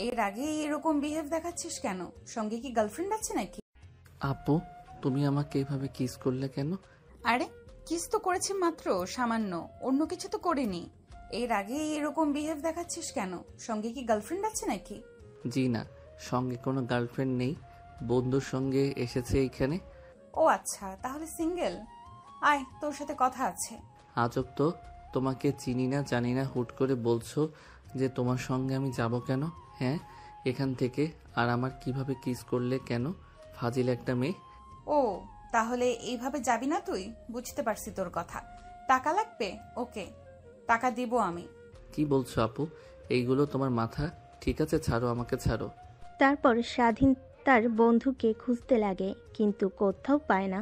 এর আগে এরকম বিহেভ দেখাচ্ছিস কেন? সঙ্গে কি গার্লফ্রেন্ড আছে নাকি? আপু, তুমি আমাকে এভাবে কিস করলে কেন? আরে কিস তো করেছি মাত্র, সামান্য, অন্য কিছু তো করিনি। এর আগে এরকম বিহেভ দেখাচ্ছিস কেন? সঙ্গে কি গার্লফ্রেন্ড আছে নাকি? জি না, সঙ্গে কোনো গার্লফ্রেন্ড নেই, বন্ধুর সঙ্গে এসেছে এইখানে। ও আচ্ছা, তাহলে সিঙ্গেল। আয়, তোর সাথে কথা আছে। আজব তো, তোমাকে চিনি না জানি না, হুট করে বলছো যে তোমার সঙ্গে আমি যাব কেন? হ্যাঁ, এখান থেকে। আর আমার কিভাবে কিস করলে কেন? ফাজিল একটা মেয়ে। ও, তাহলে এইভাবে যাবি না তুই? বুঝতে পারছি তোর কথা। টাকা লাগবে? ওকে, টাকা দিব আমি। কি বলছো আপু? এইগুলো তোমার মাথা ঠিক আছে? ছাড়ো, আমাকে ছাড়ো। তারপর স্বাধীন তার বন্ধুকে খুঁজতে লাগে, কিন্তু কোথাও পায় না।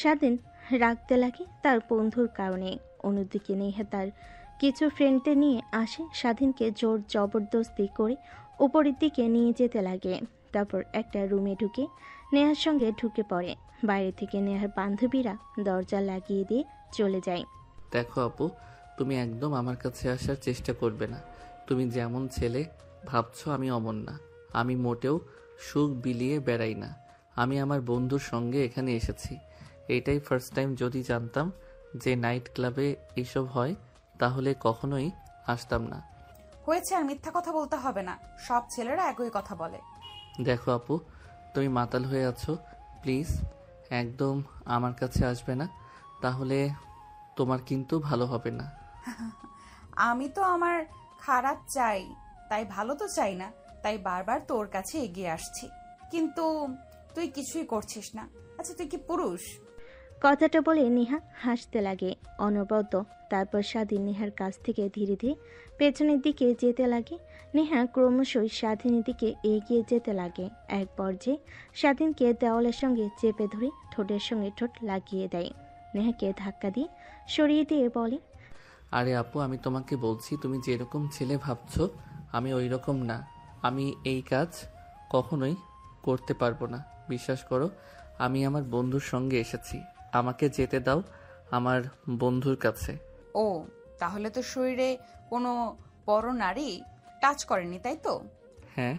স্বাধীন রাখতে লাগে তার বন্ধুর কারণে। অন্যদিকে নেহা তার কিছু ফ্রেন্ডদের নিয়ে আসে, স্বাধীনকে জোর জবরদস্তি করে উপরের দিকে নিয়ে যেতে লাগে। তারপর একটা রুমে ঢুকে নেহার সঙ্গে ঢুকে পড়ে। বাইরে থেকে নেহার বান্ধবীরা দরজা লাগিয়ে দিয়ে চলে যায়। দেখো আপু, তুমি একদম আমার কাছে আসার চেষ্টা করবে না। তুমি যেমন ছেলে ভাবছো আমি অমন না। আমি মোটেও সুখ বিলিয়ে বেড়াই না। আমি আমার বন্ধুর সঙ্গে এখানে এসেছি। এটাই ফার্স্ট টাইম। যদি জানতাম যে নাইট ক্লাবে এসব হয় তাহলে কখনোই আসতাম না। হয়েছে, আর মিথ্যা কথা বলতে হবে না। সব ছেলেরা একই কথা বলে। দেখো আপু, তুমি মাতাল হয়ে আছো। প্লিজ একদম আমার কাছে আসবে না, তাহলে তোমার কিন্তু ভালো হবে না। আমি তো আমার খারাপ চাই, তাই ভালো তো চাই না। তাই বারবার তোর কাছে এগিয়ে আসছি, কিন্তু তুই কিছুই করছিস না। আচ্ছা, তুই কি পুরুষ? কথাটা বলে নেহা হাসতে লাগে অনবরত। তারপর স্বাধীন নেহার কাছ থেকে ধীরে ধীরে পেছনের দিকে যেতে লাগে। নেহা ক্রমশই স্বাধীনের দিকে এগিয়ে যেতে লাগে। এক পর্যায়ে স্বাধীনকে দেওয়ালের সঙ্গে চেপে ধরে ঠোঁটের সঙ্গে ঠোঁট লাগিয়ে দেয়। নেহাকে ধাক্কা দিয়ে সরিয়ে দিয়ে বলে, আরে আপু, আমি তোমাকে বলছি তুমি যেরকম ছেলে ভাবছো আমি ওই রকম না। আমি এই কাজ কখনোই করতে পারবো না। বিশ্বাস করো, আমি আমার বন্ধুর সঙ্গে এসেছি। আমাকে যেতে দাও আমার বন্ধুর কাছে। ও, তাহলে তো শরীরে কোনো বড় নারী টাচ করেনি, তাই তো? হ্যাঁ,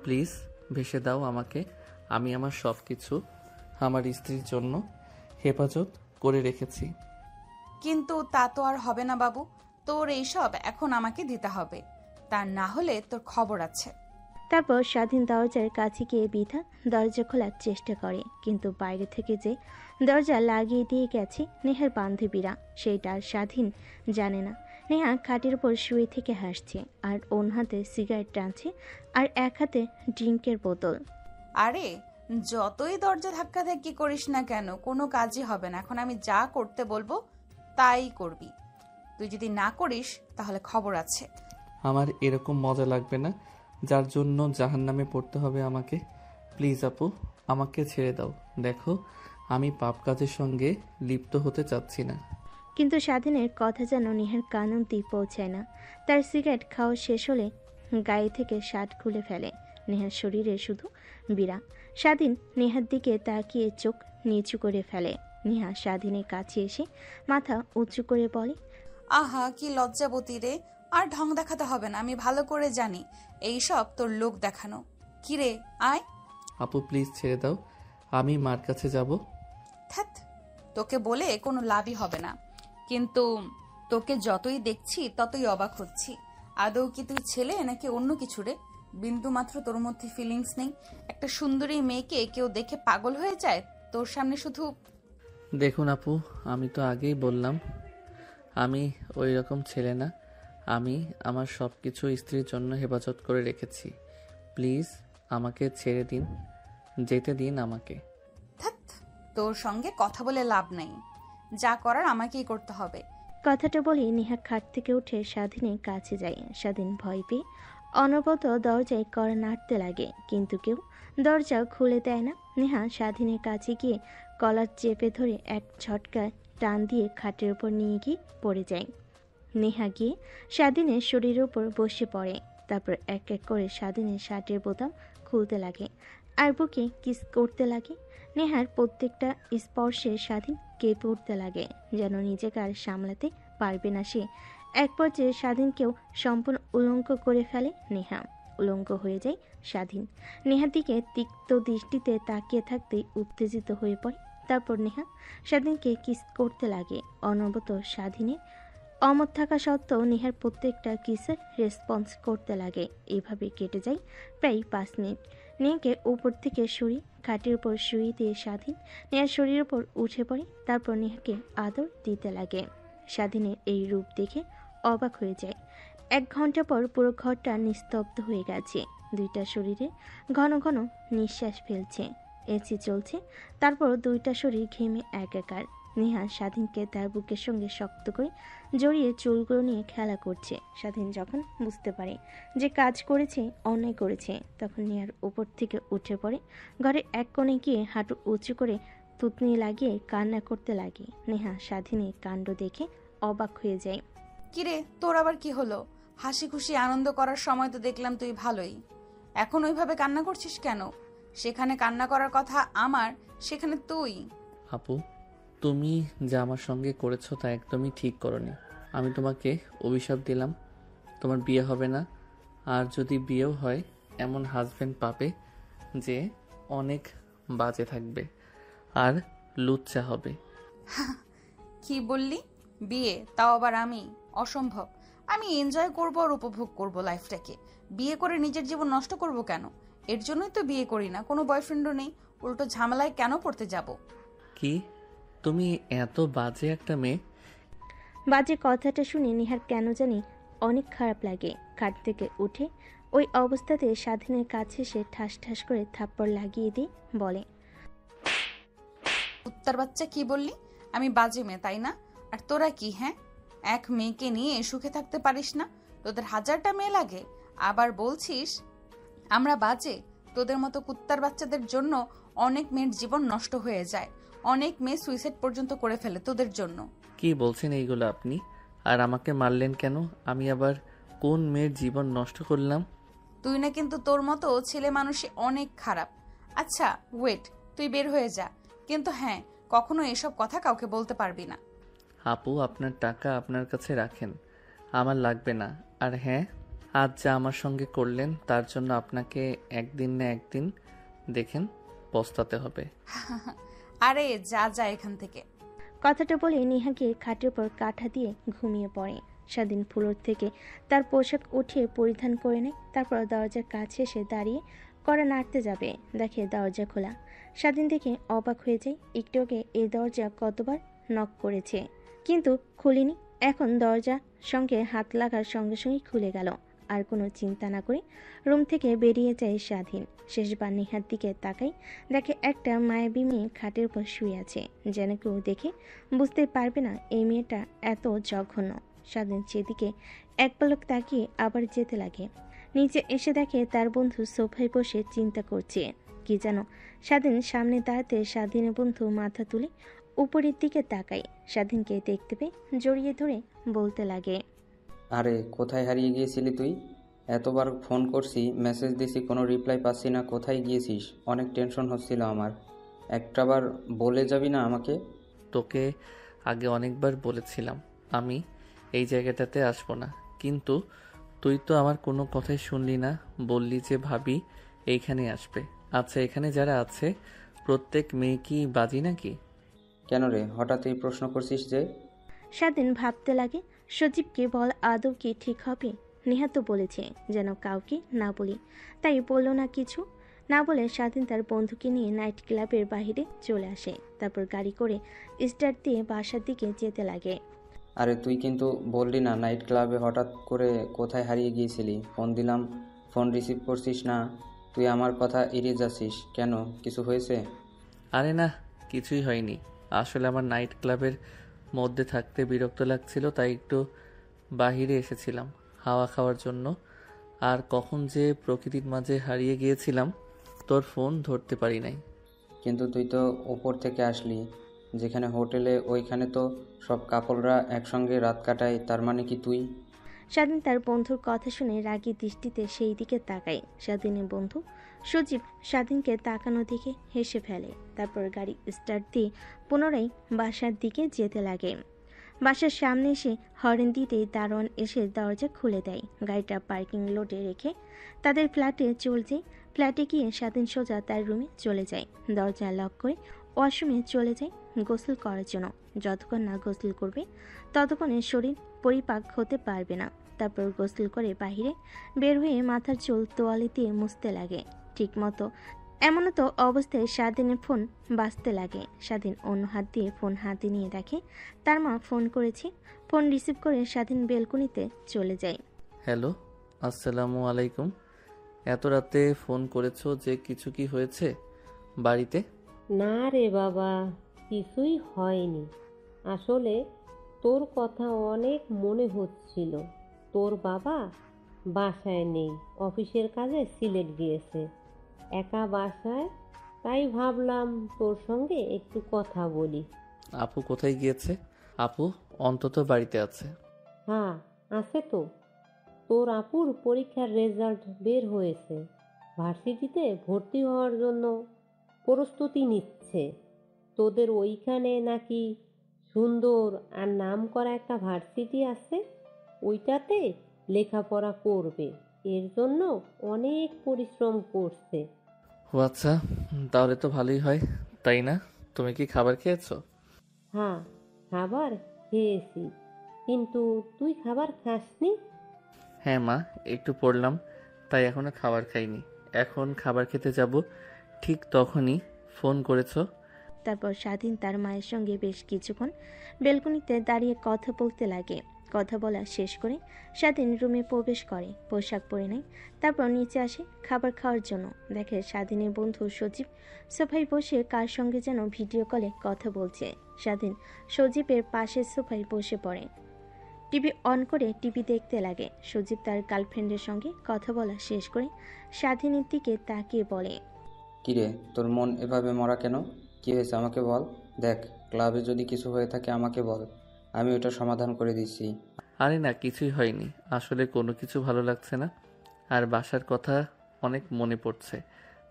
প্লিজ ভেসে দাও আমাকে। আমি আমার সব কিছু আমার স্ত্রীর জন্য হেফাজত করে রেখেছি। কিন্তু তা তো আর হবে না বাবু। তোর এইসব এখন আমাকে দিতে হবে, তা না হলে তোর খবর আছে। তারপর স্বাধীন দরজার কাছে গিয়ে বিধা দরজা খোলার চেষ্টা করে, কিন্তু বাইরে থেকে যে দরজা লাগিয়ে দিয়ে গেছে নেহার বান্ধবীরা, সেইটা আর স্বাধীন জানে না। নেহা খাটের উপর শুয়ে থেকে হাসছে, আর অন্য হাতে সিগারেট টানছে, আর এক হাতে ড্রিঙ্কের বোতল। আরে, যতই দরজা ধাক্কাধাক্কি করিস না কেন, কোনো কাজই হবে না। এখন আমি যা করতে বলবো তাই করবি। তুই যদি না করিস তাহলে খবর আছে। আমার এরকম মজা লাগবে না, যার জন্য জাহান্নামে পড়তে হবে আমাকে। প্লিজ আপু, আমাকে ছেড়ে দাও। দেখো, আমি পাপ কাজের সঙ্গে লিপ্ত হতে চাচ্ছি না। কিন্তু স্বাধীনের কথা যেন নেহার কান অবধি পৌঁছায় না। তার সিগারেট খাওয়া শেষ হলে গায়ে থেকে শার্ট খুলে ফেলে। নেহার শরীরে শুধু বিরা। স্বাধীন নেহার দিকে তাকিয়ে চোখ নিচু করে ফেলে। নেহা স্বাধীনের কাছে এসে মাথা উঁচু করে বলে, আহা, কি লজ্জাবতী রে! আর ঢং দেখাতে হবে না, আমি ভালো করে জানি এই সব তোর লোক দেখানো। কিরে, আয়। আপু প্লিজ ছেড়ে দাও, আমি মার কাছে যাব। ধ্যাৎ, তোকে বলে কোনো লাভই হবে না। কিন্তু তোকে যতই দেখছি ততই অবাক হচ্ছি। আদৌ কি তুই ছেলে নাকি অন্য কিছু রে? বিন্দু মাত্র তোর মধ্যে ফিলিংস নেই। একটা সুন্দরী মেয়েকে কেউ দেখে পাগল হয়ে যায়, তোর সামনে শুধু। দেখুন আপু, আমি তো আগেই বললাম আমি ওই রকম ছেলে না। আমি আমার সব কিছু স্ত্রীর জন্য হেফাজত করে রেখেছি। প্লিজ আমাকে ছেড়ে দিন, যেতে দিন আমাকে। ধ্যাৎ, তোর সঙ্গে কথা বলে লাভ নেই। যা করার আমাকেই করতে হবে। কথাটা বলে নেহা খাট থেকে উঠে স্বাধীনের কাছে যায়। স্বাধীন ভয় পেয়ে অনবরত দরজায় কড়া নাড়তে লাগে, কিন্তু কেউ দরজা খুলে দেয় না। নেহা স্বাধীনের কাছে গিয়ে কলার চেপে ধরে এক ঝটকায় টান দিয়ে খাটের উপর নিয়ে গিয়ে পড়ে যায়। নেহা গিয়ে স্বাধীনের শরীরের উপর বসে পড়ে। তারপর এক এক করে স্বাধীনের শার্টের বোতাম খুলতে লাগে, আর বুকে কিস করতে লাগে। নেহার প্রত্যেকটা স্পর্শে স্বাধীন কেঁপে উঠতে লাগে, যেন নিজেকে আর সামলাতে পারবে না সে। এক পর্যায়ে স্বাধীনকেও সম্পূর্ণ উলঙ্গ করে ফেলে নেহা। উলঙ্গ হয়ে যায় স্বাধীন। নেহার দিকে তিক্ত দৃষ্টিতে তাকিয়ে থাকতেই উত্তেজিত হয়ে পড়ে। তারপর নেহা স্বাধীনকে কিস করতে লাগে। অনবরত স্বাধীনের অমত থাকা সত্ত্বেও নেহার প্রত্যেকটা কিসের রেসপন্স করতে লাগে। এভাবে কেটে যায় প্রায় 5 মিনিট। নেহাকে উপর থেকে সরিয়ে খাটের উপর শুয়ে দিয়ে স্বাধীন নেহার শরীরের উপর উঠে পড়ে। তারপর নেহাকে আদর দিতে লাগে। স্বাধীনের এই রূপ দেখে অবাক হয়ে যায়। 1 ঘন্টা পর পুরো ঘরটা নিস্তব্ধ হয়ে গেছে। দুইটা শরীরে ঘন ঘন নিঃশ্বাস ফেলছে। এসি চলছে, তারপর দুইটা শরীর ঘেমে একাকার। নেহা স্বাধীনকে তার বুকের সঙ্গে শক্ত করে জড়িয়ে চুলগুলো নিয়ে খেলা করছে। স্বাধীন যখন বুঝতে পারে যে কাজ করেছে, অন্যায় করেছে, তখন নেহার উপর থেকে উঠে পড়ে। ঘরের এক কোণে গিয়ে হাঁটু উঁচু করে থুতনি লাগিয়ে কান্না করতে লাগে। নেহা স্বাধীনের কাণ্ড দেখে অবাক হয়ে যায়। কিরে, তোর আবার কি হলো? হাসি খুশি আনন্দ করার সময় তো দেখলাম তুই ভালোই, এখন ওইভাবে কান্না করছিস কেন? সেখানে কান্না করার কথা আমার, সেখানে তুই। আপু, তুমি যা আমার সঙ্গে করেছো তা একদমই ঠিক করনি। আমি তোমাকে অভিশাপ দিলাম, তোমার বিয়ে হবে না। আর যদি বিয়েও হয়, এমন হাজবেন্ড পাবে যে অনেক বাজে থাকবে আর লুচ্চা হবে। কি বললি? বিয়ে, তাও আবার আমি? অসম্ভব। আমি এনজয় করব আর উপভোগ করব লাইফটাকে। বিয়ে করে নিজের জীবন নষ্ট করব কেন? এর জন্যই তো বিয়ে করি না, কোনো বয়ফ্রেন্ডও নেই, উল্টো ঝামেলায় কেন পড়তে যাব? কি, তুমি এত বাজে একটা মেয়ে? বাজে কথাটা শুনে নেহার কেন জানি অনেক খারাপ লাগে। খাট থেকে উঠে ওই অবস্থাতে স্বাধীনের কাছে এসে ঠাস ঠাস করে থাপ্পড় লাগিয়ে দিয়ে বলে, উত্তর বাচ্চা, কি বললি? আমি বাজে মেয়ে, তাই না? আর তোরা কি, হ্যাঁ, এক মেয়েকে নিয়ে সুখে থাকতে পারিস না? তোদের 1000টা মেয়ে লাগে, আবার বলছিস আমরা বাজে? তোদের মতো কুত্তার বাচ্চাদের জন্য অনেক মেয়ের জীবন নষ্ট হয়ে যায়, অনেক মেয়ে সুইসাইড পর্যন্ত করে ফেলে তোদের জন্য। কি বলছেন এইগুলো আপনি? আর আমাকে মারলেন কেন? আমি আবার কোন মেয়ের জীবন নষ্ট করলাম? তুই না, কিন্তু তোর মতো ছেলে মানুষই অনেক খারাপ। আচ্ছা ওয়েট, তুই বের হয়ে যা, কিন্তু হ্যাঁ, কখনো এসব কথা কাউকে বলতে পারবি না। আপু, আপনার টাকা আপনার কাছে রাখেন, আমার লাগবে না। আর হ্যাঁ, আজ যা আমার সঙ্গে করলেন তার জন্য আপনাকে একদিন না একদিন দেখেন পস্তাতে হবে। আরে যা যা এখান থেকে। কথাটা বলে নেহাকে খাটের উপর কাঁথা দিয়ে ঘুমিয়ে পড়ে। স্বাধীন ফ্লোর থেকে তার পোশাক উঠিয়ে পরিধান করে নেয়। তারপর দরজার কাছে এসে দাঁড়িয়ে কড়া নাড়তে যাবে, দেখে দরজা খোলা। স্বাধীন দেখে অবাক হয়ে যায়। একটু আগে এই দরজা কতবার নক করেছে, কিন্তু খুলিনি। এখন দরজা সঙ্গে হাত লাগার সঙ্গে সঙ্গে খুলে গেল। আর কোনো চিন্তা না করে রুম থেকে বেরিয়ে যায় স্বাধীন। শেষবার নেহার দিকে তাকাই, দেখে একটা মায়াবী মেয়ে খাটের উপর শুয়ে আছে। যেন কেউ দেখে বুঝতে পারবে না এই মেয়েটা এত জঘন্য। স্বাধীন সেদিকে এক পলক তাকিয়ে আবার যেতে লাগে। নিচে এসে দেখে তার বন্ধু সোফায় বসে চিন্তা করছে কি যেন। স্বাধীন সামনে দাঁড়াতে স্বাধীনের বন্ধু মাথা তুলে উপরের দিকে তাকায়। স্বাধীনকে দেখতে পেয়ে জড়িয়ে ধরে বলতে লাগে, আরে কোথায় হারিয়ে গিয়েছিলি তুই? এতবার ফোন করছি, মেসেজ দিছি, কোনো রিপ্লাই পাচ্ছি না। কোথায় গিয়েছিস? অনেক টেনশন হচ্ছিল আমার। একটাবার বলে যাবি না আমাকে? তোকে আগে অনেকবার বলেছিলাম আমি এই জায়গাটাতে আসবো না, কিন্তু তুই তো আমার কোনো কথাই শুনলি না। বললি যে ভাবি এইখানে আসবে। আচ্ছা, এখানে যারা আছে প্রত্যেক মেয়ে কি বাজি নাকি? কেন রে, হঠাৎ এই প্রশ্ন করছিস যে? স্বাধীন ভাবতে লাগে, সজীবকে বল আদৌ কি ঠিক হবে? নেহা তো বলেছে যেন কাউকে না বলি, তাই বলল না কিছু। না বলে স্বাধীন তার বন্ধুকে নিয়ে নাইট ক্লাবের বাইরে চলে আসে। তারপর গাড়ি করে স্টার্ট দিয়ে বাসার দিকে যেতে লাগে। আরে তুই কিন্তু বললি না নাইট ক্লাবে হঠাৎ করে কোথায় হারিয়ে গিয়েছিলি? ফোন দিলাম, ফোন রিসিভ করছিস না। তুই আমার কথা এড়িয়ে যাচ্ছিস কেন? কিছু হয়েছে? আরে না, কিছুই হয়নি। আসলে আমার নাইট ক্লাবের মধ্যে থাকতে বিরক্ত লাগছিল, তাই একটু বাহিরে এসেছিলাম হাওয়া খাওয়ার জন্য। আর কখন যে প্রকৃতির মাঝে হারিয়ে গিয়েছিলাম তোর ফোন ধরতে পারি নাই। কিন্তু তুই তো উপর থেকে আসলি, যেখানে হোটেলে, ওইখানে তো সব কাপলরা একসঙ্গে রাত কাটায়। তার মানে কি তুই? স্বাধীন তার বন্ধুর কথা শুনে রাগী দৃষ্টিতে সেই দিকে তাকায়। স্বাধীনের বন্ধু সজীব স্বাধীনকে তাকানো দেখে হেসে ফেলে। তারপর গাড়ি স্টার্ট দিয়ে পুনরায় বাসার দিকে যেতে লাগে। বাসার সামনে এসে হর্ন দিতেই দারোয়ান এসে দরজা খুলে দেয়। গাড়িটা পার্কিং লটে রেখে তাদের ফ্ল্যাটে চলছে। ফ্ল্যাটে গিয়ে স্বাধীন সোজা তার রুমে চলে যায়। দরজা লক করে ওয়াশরুমে চলে যায় গোসল করার জন্য। যতক্ষণ না গোসল করবে ততক্ষণে শরীর পরিপাক হতে পারবে না। তারপর গোসল করে বাহিরে বের হয়ে মাথার চুল তোয়ালে দিয়ে মুছতে লাগে। ঠিক মতো এমনত অবস্থায় স্বাধীনের ফোন বাজতে লাগে। স্বাধীন অন্য হাত দিয়ে ফোন হাতে নিয়ে দেখে তার মা ফোন করেছে। ফোন রিসিভ করে স্বাধীন বেলকনিতে চলে যায়। হ্যালো, আসসালামু আলাইকুম। এত রাতে ফোন করেছো যে, কিছু কি হয়েছে বাড়িতে? না রে বাবা, কিছুই হয়নি। আসলে তোর কথা অনেক মনে হচ্ছিল। তোর বাবা বাসায় নেই, অফিসের কাজে সিলেট গিয়েছে, একা বাসায়। তাই ভাবলাম তোর সঙ্গে একটু কথা বলি। আপু কোথায় গিয়েছে? আপু অন্তত বাড়িতে আছে। হ্যাঁ, আছে তো। তোর আপুর পরীক্ষার রেজাল্ট বের হয়েছে, ভার্সিটিতে ভর্তি হওয়ার জন্য প্রস্তুতি নিচ্ছে। তোদের ওইখানে নাকি সুন্দর আর নামকরা একটা ভার্সিটি আছে, ওইটাতে লেখাপড়া করবে। এর জন্য অনেক পরিশ্রম করছে। ও আচ্ছা, তাহলে তো ভালোই হয়, তাই না? তুমি কি খাবার খেয়েছো? হ্যাঁ, খাবার খেয়েছি। কিন্তু তুই খাবার খাসনি? হ্যাঁ মা, একটু পড়লাম, তাই এখনো খাবার খাইনি। এখন খাবার খেতে যাব, ঠিক তখনই ফোন করেছো। তারপর স্বাধীন তার মায়ের সঙ্গে বেশ কিছুক্ষণ বেলকনিতে দাঁড়িয়ে কথা বলতে লাগে। কথা বলা শেষ করে স্বাধীন রুমে প্রবেশ করে, পোশাক পরে নেয়। তারপর নিচে আসে খাবার খাওয়ার জন্য। দেখে স্বাধীনের বন্ধু সজীব সোফায় বসে কার সঙ্গে যেন ভিডিও কলে কথা বলছে। স্বাধীন সজীবের পাশের সোফায় বসে পড়ে, টিভি অন করে টিভি দেখতে লাগে। সজীব তার গার্লফ্রেন্ডের সঙ্গে কথা বলা শেষ করে স্বাধীনের দিকে তাকিয়ে বলে, কিরে, তোর মন এভাবে মরা কেন? কি হয়েছে আমাকে বল। দেখ, ক্লাবে যদি কিছু হয়ে থাকে আমাকে বল, আমি ওটা সমাধান করে দিচ্ছি। আরে না, কিছুই হয়নি। আসলে কোনো কিছু ভালো লাগছে না, আর বাসার কথা অনেক মনে পড়ছে,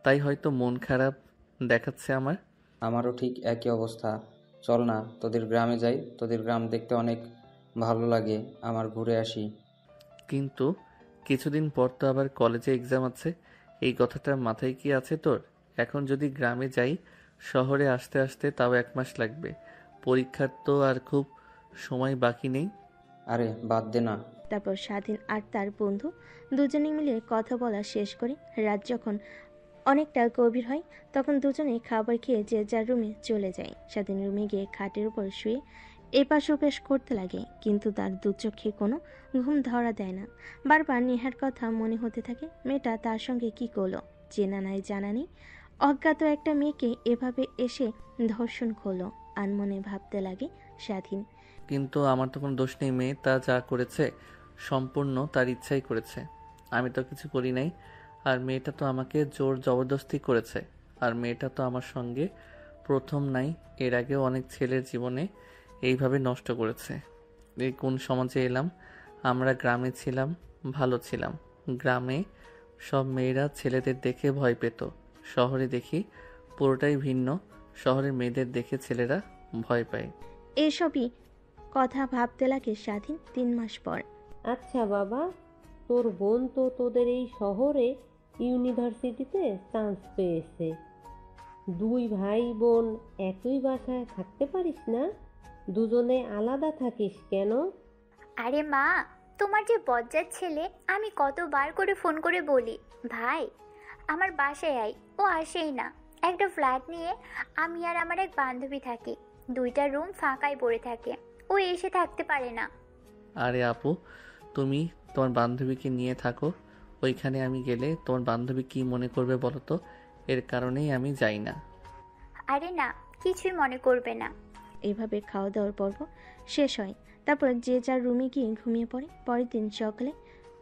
তাই হয়তো মন খারাপ দেখাচ্ছে আমার। আমারও ঠিক একই অবস্থা। চল না তোদের গ্রামে যাই, তোদের গ্রাম দেখতে অনেক ভালো লাগে, আমার ঘুরে আসি। কিন্তু কিছুদিন পর তো আবার কলেজে এক্সাম আছে, এই কথাটা মাথায় কি আছে তোর? এখন যদি গ্রামে যাই, শহরে আসতে আসতে তাও 1 মাস লাগবে। পরীক্ষার তো আর খুব সময় বাকি নেই। আরে বাদ দে না। তারপর স্বাধীন আর তার বন্ধু দুজনে মিলে কথা বলা শেষ করে রাত যখন অনেকটা গভীর হয় তখন দুজনে খাবার খেয়ে যে যার রুমে চলে যায়। স্বাধীন রুমে গিয়ে খাটের উপর শুয়ে এপাশ ওপাশ করতে লাগে, কিন্তু তার দু চোখে কোনো ঘুম ধরা দেয় না। বারবার নেহার কথা মনে হতে থাকে। মেয়েটা তার সঙ্গে কি করলো, চেনা নাই জানা নেই, অজ্ঞাত একটা মেয়েকে এভাবে এসে ধর্ষণ করলো। আনমনে ভাবতে লাগে স্বাধীন। কিন্তু আমার তো কোনো দোষ নেই, মেয়ে তা যা করেছে সম্পূর্ণ তার ইচ্ছাই করেছে, আমি তো কিছু করি নাই। আর মেয়েটা তো আমাকে জোর জবরদস্তি করেছে। আর মেয়েটা তো আমার সঙ্গে প্রথম নাই, এর আগেও অনেক ছেলের জীবনে এইভাবে নষ্ট করেছে। এই কোন সমাজে এলাম আমরা? গ্রামে ছিলাম, ভালো ছিলাম। গ্রামে সব মেয়েরা ছেলেদের দেখে ভয় পেত, শহরে দেখি পুরোটাই ভিন্ন। শহরের মেয়েদের দেখে ছেলেরা ভয় পায়। এসবই কথা ভাবতে লাগে স্বাধীন 3 মাস পর। আচ্ছা বাবা, তোর বোন তো তোদের এই শহরে ইউনিভার্সিটিতে চান্স পেয়েছে। 2 ভাই বোন একই বাসায় থাকতে পারিস না? দুজনে আলাদা থাকিস কেন? আরে মা, তোমার যে বজ্জাত ছেলে, আমি কতবার করে ফোন করে বলি, ভাই আমার বাসায় আয়, ও আসেই না। একটা ফ্ল্যাট নিয়ে আমি আর আমার এক বান্ধবী থাকি, 2টা রুম ফাঁকাই পড়ে থাকে, ও এসে থাকতে পারে না। আরে আপু, তুমি তোমার বান্ধবীকে নিয়ে থাকো, ওইখানে আমি গেলে তোমার বান্ধবী কি মনে করবে বলো তো? এর কারণেই আমি যাই না। আরে না, কিছুই মনে করবে না। এইভাবে খাওয়া দাওয়ার পর্ব শেষ হয়। তারপর যে যার রুমে গিয়ে ঘুমিয়ে পড়ে।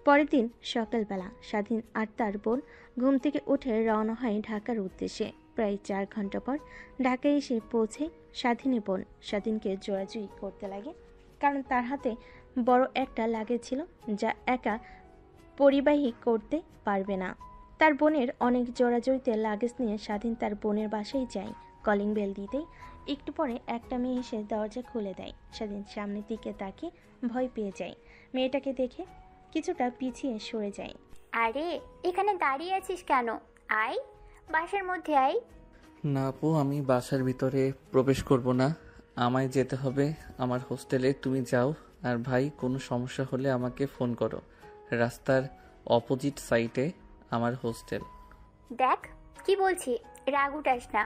পরের দিন সকালবেলা স্বাধীন আর তার বোন ঘুম থেকে উঠে রওনা হয় ঢাকার উদ্দেশ্যে। প্রায় 4 ঘন্টা পর ঢাকায় এসে পৌঁছে স্বাধীনের বোন। স্বাধীনকে জোরাজুরি করতে লাগে, কারণ তার হাতে বড় একটা লাগেজ ছিল যা একা পরিবাহী করতে পারবে না। তার বোনের অনেক জোরাজুরিতে লাগেজ নিয়ে স্বাধীন তার বোনের বাসায় যায়। কলিং বেল দিতেই একটু পরে একটা মেয়ে এসে দরজা খুলে দেয়। স্বাধীন সামনের দিকে তাকিয়ে ভয় পেয়ে যায়। মেয়েটাকে দেখে কিছুটা পিছিয়ে সরে যায়। আরে এখানে দাঁড়িয়ে আছিস কেন? আয়, বাসার মধ্যে আয়। না আপু, আমি বাসার ভিতরে প্রবেশ করব না। আমায় যেতে হবে আমার হোস্টেলে। তুমি যাও, আর ভাই কোনো সমস্যা হলে আমাকে ফোন করো। রাস্তার অপোজিট সাইডে আমার হোস্টেল। দেখ কি বলছি, রাগ উঠাস না,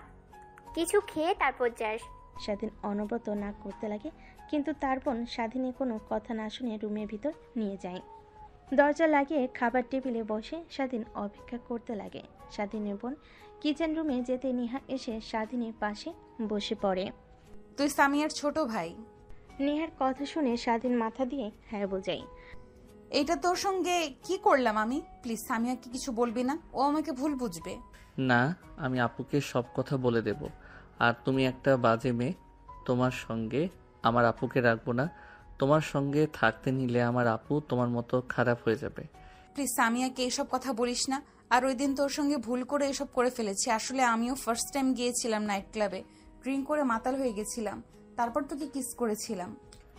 কিছু খেয়ে তারপর যাস। স্বাধীন অনবরত নাক করতে লাগে, কিন্তু তার বোন স্বাধীনের কোনো কথা না শুনে রুমের ভিতর নিয়ে যায়। দরজা লাগিয়ে খাবার টেবিলে বসে স্বাধীন অপেক্ষা করতে লাগে। স্বাধীনের বোন কিচেন রুমে যেতে নেহা এসে স্বাধীনের পাশে বসে পড়ে। তুই সামিয়ার ছোট ভাই। নেহার কথা শুনে স্বাধীন মাথা দিয়ে হ্যাঁ বোঝায়। এইটা তোর সঙ্গে কি করলাম আমি? প্লিজ সামিয়াকে কিছু বলবি না, ও আমাকে ভুল বুঝবে। না, আমি আপুকে সব কথা বলে দেব। আর তুমি একটা বাজে মেয়ে, তোমার সঙ্গে আমার আপুকে রাখবো না। তোমার সঙ্গে থাকতে নিলে আমার আপু তোমার মতো খারাপ হয়ে যাবে। প্লিজ সামিয়াকে এসব কথা বলিস না। আর ওই দিন তোর সঙ্গে ভুল করে এসব করে ফেলেছি। আসলে আমিও ফার্স্ট টাইম গিয়েছিলাম নাইট ক্লাবে, ড্রিঙ্ক করে মাতাল হয়ে গেছিলাম, তারপর তোকে কিস করেছিলাম।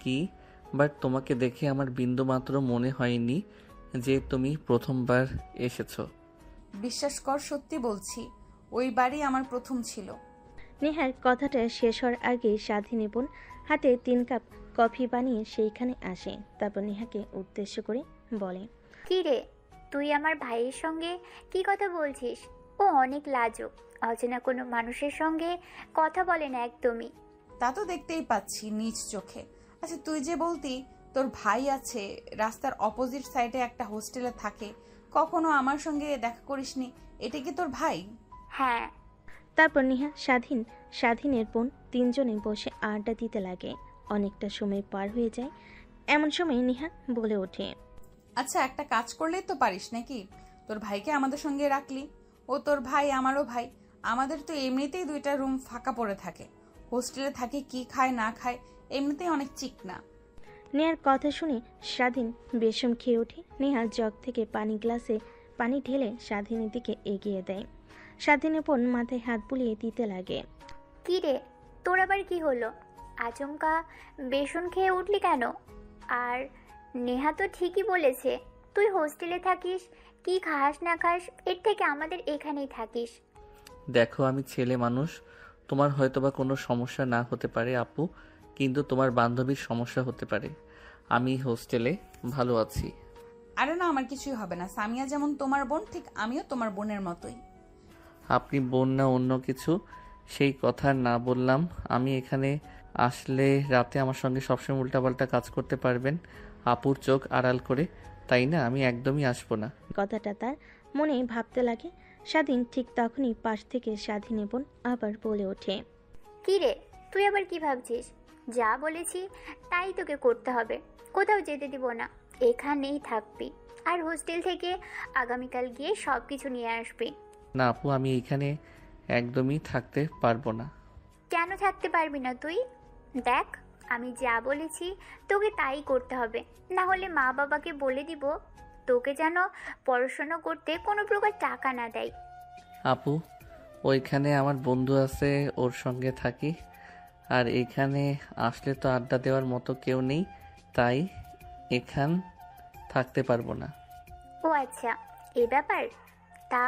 কি? বাট তোমাকে দেখে আমার বিন্দু মাত্র মনে হয়নি যে তুমি প্রথমবার এসেছো। বিশ্বাস কর, সত্যি বলছি, ওই বাড়ি আমার প্রথম ছিল। নেহার কথাটা শেষ হওয়ার আগে স্বাধীনী বোন হাতে 3 কাপ কফি বানিয়ে সেইখানে আসে। তারপর নেহাকে উদ্দেশ্য করে বলে, কি রে, তুই আমার ভাইয়ের সঙ্গে কি কথা বলছিস? ও অনেক লাজুক, অচেনা কোনো মানুষের সঙ্গে কথা বলে না একদমই। তা তো দেখতেই পাচ্ছি নিজ চোখে। আচ্ছা, তুই যে বলতি তোর ভাই আছে, রাস্তার অপোজিট সাইডে একটা হোস্টেলে থাকে, কখনো আমার সঙ্গে দেখা করিসনি, এটা কি তোর ভাই? হ্যাঁ। তারপর নেহা স্বাধীনের বোন 3 জনে বসে আড্ডা দিতে লাগে। অনেকটা সময় পার হয়ে যায়। এমন সময় নেহা বলে ওঠে, আচ্ছা, একটা কাজ করলেই তো পারিস নাকি? তোর ভাইকে আমাদের সঙ্গে রাখলি। ও তোর ভাই, আমারও ভাই। আমাদের তো এমনিতেই 2টা রুম ফাঁকা পড়ে থাকে। হোস্টেলে থাকে, কি খায় না খায়, এমনিতেই অনেক চিকনা। নেহার কথা শুনে স্বাধীন বেশম খেয়ে ওঠে। নেহা জগ থেকে গ্লাসে পানি ঢেলে স্বাধীনের দিকে এগিয়ে দেয়। স্বাধীনের বোন মাথায় হাত বুলিয়ে দিতে লাগে। কি রে, তোর আবার কি হলো? আচমকা বেসন খেয়ে উঠলি কেন? আর নেহা তো ঠিকই বলেছে, তুই হোস্টেলে থাকিস, কি খাস না খাস, এর থেকে আমাদের এখানেই থাকিস। দেখো, আমি ছেলে মানুষ, তোমার হয়তোবা কোনো সমস্যা না হতে পারে আপু, কিন্তু তোমার বান্ধবীর সমস্যা হতে পারে। আমি হোস্টেলে ভালো আছি। আরে না, আমার কিছুই হবে না। সামিয়া যেমন তোমার বোন, ঠিক আমিও তোমার বোনের মতোই। আপনি বোন না অন্য কিছু, সেই কথা না বললাম। আমি এখানে আসলে রাতে আমার সঙ্গে সবসময় উল্টাপাল্টা কাজ করতে পারবেন আপুর চোখ আড়াল করে, তাই না? আমি একদমই আসবো না। কথাটা তার মনে ভাবতে লাগে। স্বাধীন ঠিক তখনই পাশ থেকে স্বাধীনের বোন আবার বলে ওঠে, কি রে, তুই আবার কি ভাবছিস? যা বলেছি তাই তোকে করতে হবে, কোথাও যেতে দিব না, এখানেই থাকবি। আর হোস্টেল থেকে আগামীকাল গিয়ে সব কিছু নিয়ে আসবি। না আপু, আমি এইখানে একদমই থাকতে পারবো না। কেন থাকতে পারবি না তুই? দেখ, আমি যা বলেছি তোকে তাই করতে হবে, না হলে মা বাবাকে বলে দিব তোকে যেন পড়াশোনা করতে কোনো প্রকার টাকা না দেয়। আপু, ওইখানে আমার বন্ধু আছে, ওর সঙ্গে থাকি। আর এখানে আসলে তো আড্ডা দেওয়ার মতো কেউ নেই, তাই এখান থাকতে পারবো না। ও আচ্ছা, এ ব্যাপার। তা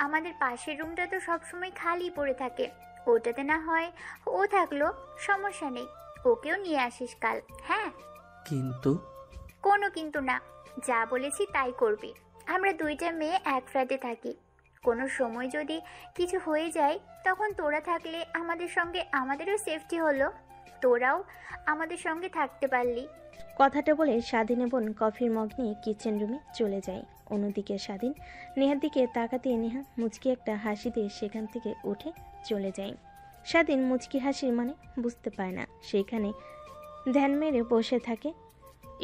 আমাদের পাশের রুমটা তো সবসময় খালি পড়ে থাকে, ওটাতে না হয় ও থাকলো, সমস্যা নেই, ওকেও নিয়ে আসিস কাল। হ্যাঁ? কিন্তু কোনো কিন্তু না, যা বলেছি তাই করবি। আমরা 2টা মেয়ে এক ফ্ল্যাটে থাকি, কোনো সময় যদি কিছু হয়ে যায় তখন তোরা থাকলে আমাদের সঙ্গে আমাদেরও সেফটি হলো, তোরাও আমাদের সঙ্গে থাকতে পারলি। কথাটা বলে স্বাধীনের বোন কফির মগ নিয়ে কিচেন রুমে চলে যায়। অন্যদিকে স্বাধীন নেহার দিকে তাকাতে নেহা মুচকি একটা হাসি দিয়ে সেখান থেকে উঠে চলে যায়। স্বাধীন মুচকি হাসির মানে বুঝতে পারে না, সেইখানে ধ্যান মেরে বসে থাকে।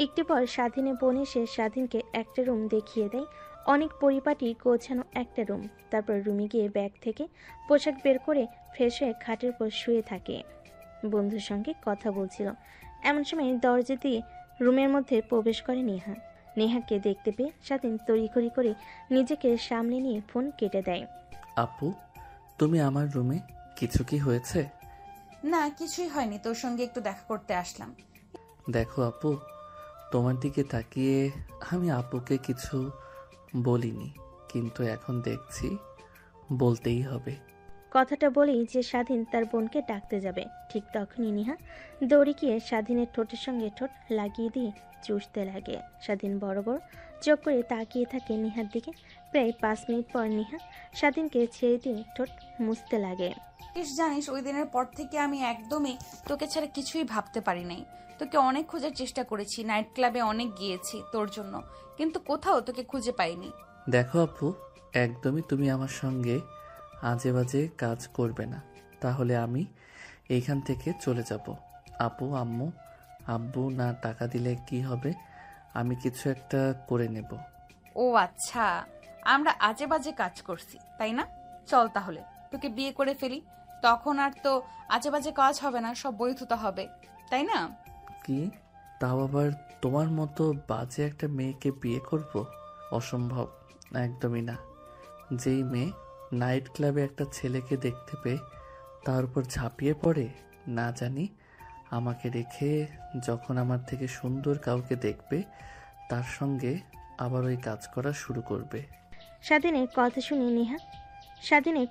একটু পর স্বাধীনের বোন এসে স্বাধীনকে একটা রুম দেখিয়ে দেয়, অনেক পরিপাটি গোছানো একটা রুম। তারপর রুমে গিয়ে ব্যাগ থেকে পোশাক বের করে ফ্রেশ হয়ে খাটের উপর শুয়ে থাকে, বন্ধুর সঙ্গে কথা বলছিল। এমন সময় দরজা দিয়ে রুমের মধ্যে প্রবেশ করে নেহা। নেহাকে দেখতে পেয়ে স্বাধীন তড়িঘড়ি করে নিজেকে সামনে নিয়ে ফোন কেটে দেয়। আপু, তুমি আমার রুমে, কিছু কি হয়েছে? না, কিছুই হয়নি, তোর সঙ্গে একটু দেখা করতে আসলাম। দেখো আপু, তোমার দিকে তাকিয়ে আমি আপুকে কিছু বলিনি, কিন্তু এখন দেখছি বলতেই হবে। কথাটা বলেই যে স্বাধীন তার বোনকে ডাকতে যাবে, ঠিক তখনই নিহা দৌড়ে গিয়ে স্বাধীনের ঠোঁটের সঙ্গে ঠোঁট লাগিয়ে দিয়ে চুষতে লাগে। স্বাধীন বড় বড় চোখ করে তাকিয়ে থাকে নিহার দিকে। প্রায় 5 মিনিট পর নিহা স্বাধীনকে ছেড়ে দিয়ে ঠোঁট মুছতে লাগে। জানিস, ওই দিনের পর থেকে আমি একদমই তোকে ছাড়া কিছুই ভাবতে পারি নাই। তোকে অনেক খোঁজার চেষ্টা করেছি, নাইট ক্লাবে অনেক গিয়েছি তোর জন্য, কিন্তু কোথাও তোকে খুঁজে পাইনি। দেখো আপু, একদমই তুমি আমার সঙ্গে আজে বাজে কাজ করবে না, তাহলে আমি এইখান থেকে চলে যাব। আপু, আব্বু না টাকা দিলে কি হবে, আমি কিছু একটা করে নেব। ও আচ্ছা, আমরা আজে বাজে কাজ করছি তাই না? চল তাহলে তোকে বিয়ে করে ফেলি, তখন আর তো আজে বাজে কাজ হবে না, সব বৈধতা হবে, তাই না? কি, তাও আবার তোমার মতো বাজে একটা মেয়েকে বিয়ে করব? অসম্ভব, একদমই না। যেই মেয়ে নাইট ক্লাবে একটা ছেলেকে দেখতে পেয়ে তার উপর ঝাঁপিয়ে পড়ে, না জানি আমাকে রেখে যখন আমার থেকে সুন্দর কাউকে দেখবে তার সঙ্গে আবার ওই কাজ করা শুরু করবে। স্বাধীনের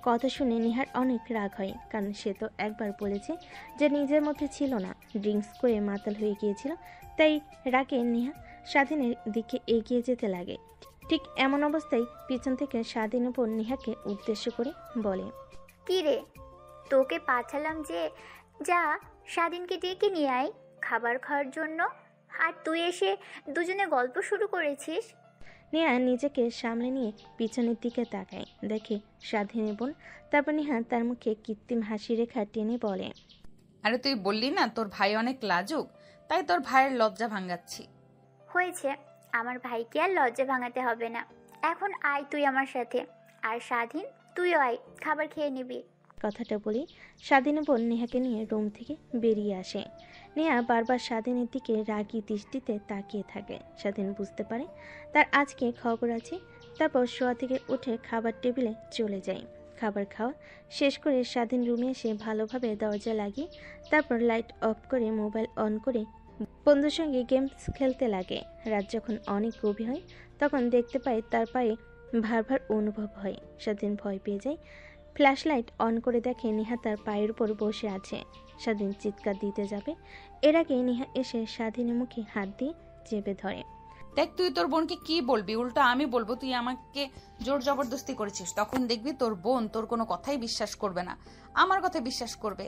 কথা শুনে নিহার অনেক রাগ হয়, কারণ সে তো একবার বলেছে যে নিজের মধ্যে ছিল না, ড্রিঙ্কস করে মাতাল হয়ে গিয়েছিল। তাই রাগে নিহা স্বাধীনের দিকে এগিয়ে যেতে লাগে। ঠিক এমন অবস্থায় পিছন থেকে স্বাধীন উপর নিহাকে উদ্দেশ্য করে বলে, কি রে, তোকে পাঠালাম যে যা স্বাধীনকে ডেকে নিয়ে আয় খাবার খাওয়ার জন্য, আর তুই এসে দুজনে গল্প শুরু করেছিস। নিহা নিজেকে সামলে নিয়ে পিছনের দিকে তাকায়, দেখে স্বাধীনের বোন। তারপর নিহা তার মুখে কৃত্রিম হাসি রেখা টেনে বলে, আরে তুই বললি না তোর ভাই অনেক লাজুক, তাই তোর ভাইয়ের লজ্জা ভাঙাচ্ছি। হয়েছে, আমার ভাইকে আর লজ্জা ভাঙাতে হবে না। এখন আয় তুই আমার সাথে, আর স্বাধীন তুইও আয়, খাবার খেয়ে নিবি। কথাটা বলি স্বাধীন বোন নেহাকে নিয়ে রুম থেকে বেরিয়ে আসে। নেহা বারবার স্বাধীনের দিকে রাগী দৃষ্টিতে তাকিয়ে থাকে। স্বাধীন বুঝতে পারে তার আজকে খবর আছে। তারপর শোয়া থেকে উঠে খাবার টেবিলে চলে যায়। খাবার খাওয়া শেষ করে স্বাধীন রুমে এসে ভালোভাবে দরজা লাগিয়ে তারপর লাইট অফ করে মোবাইল অন করে বন্ধুর সঙ্গে গেমস খেলতে লাগে। রাত যখন অনেক গভীর হয় তখন দেখতে পায় তার পায়ে ভার ভার অনুভব হয়। স্বাধীন ভয় পেয়ে যায়। ফ্ল্যাশ লাইট অন করে দেখে নিহা তার পায়ের উপর বসে আছে। স্বাধীন চিৎকার দিতে যাবে, এর আগে নিহা এসে স্বাধীনের মুখে হাত দিয়ে চেপে ধরে। দেখ, তুই তোর বোনকে কি বলবি, উল্টো আমি বলবো তুই আমাকে জোর জবরদস্তি করেছিস। তখন দেখবি তোর বোন তোর কোনো কথাই বিশ্বাস করবে না, আমার কথা বিশ্বাস করবে।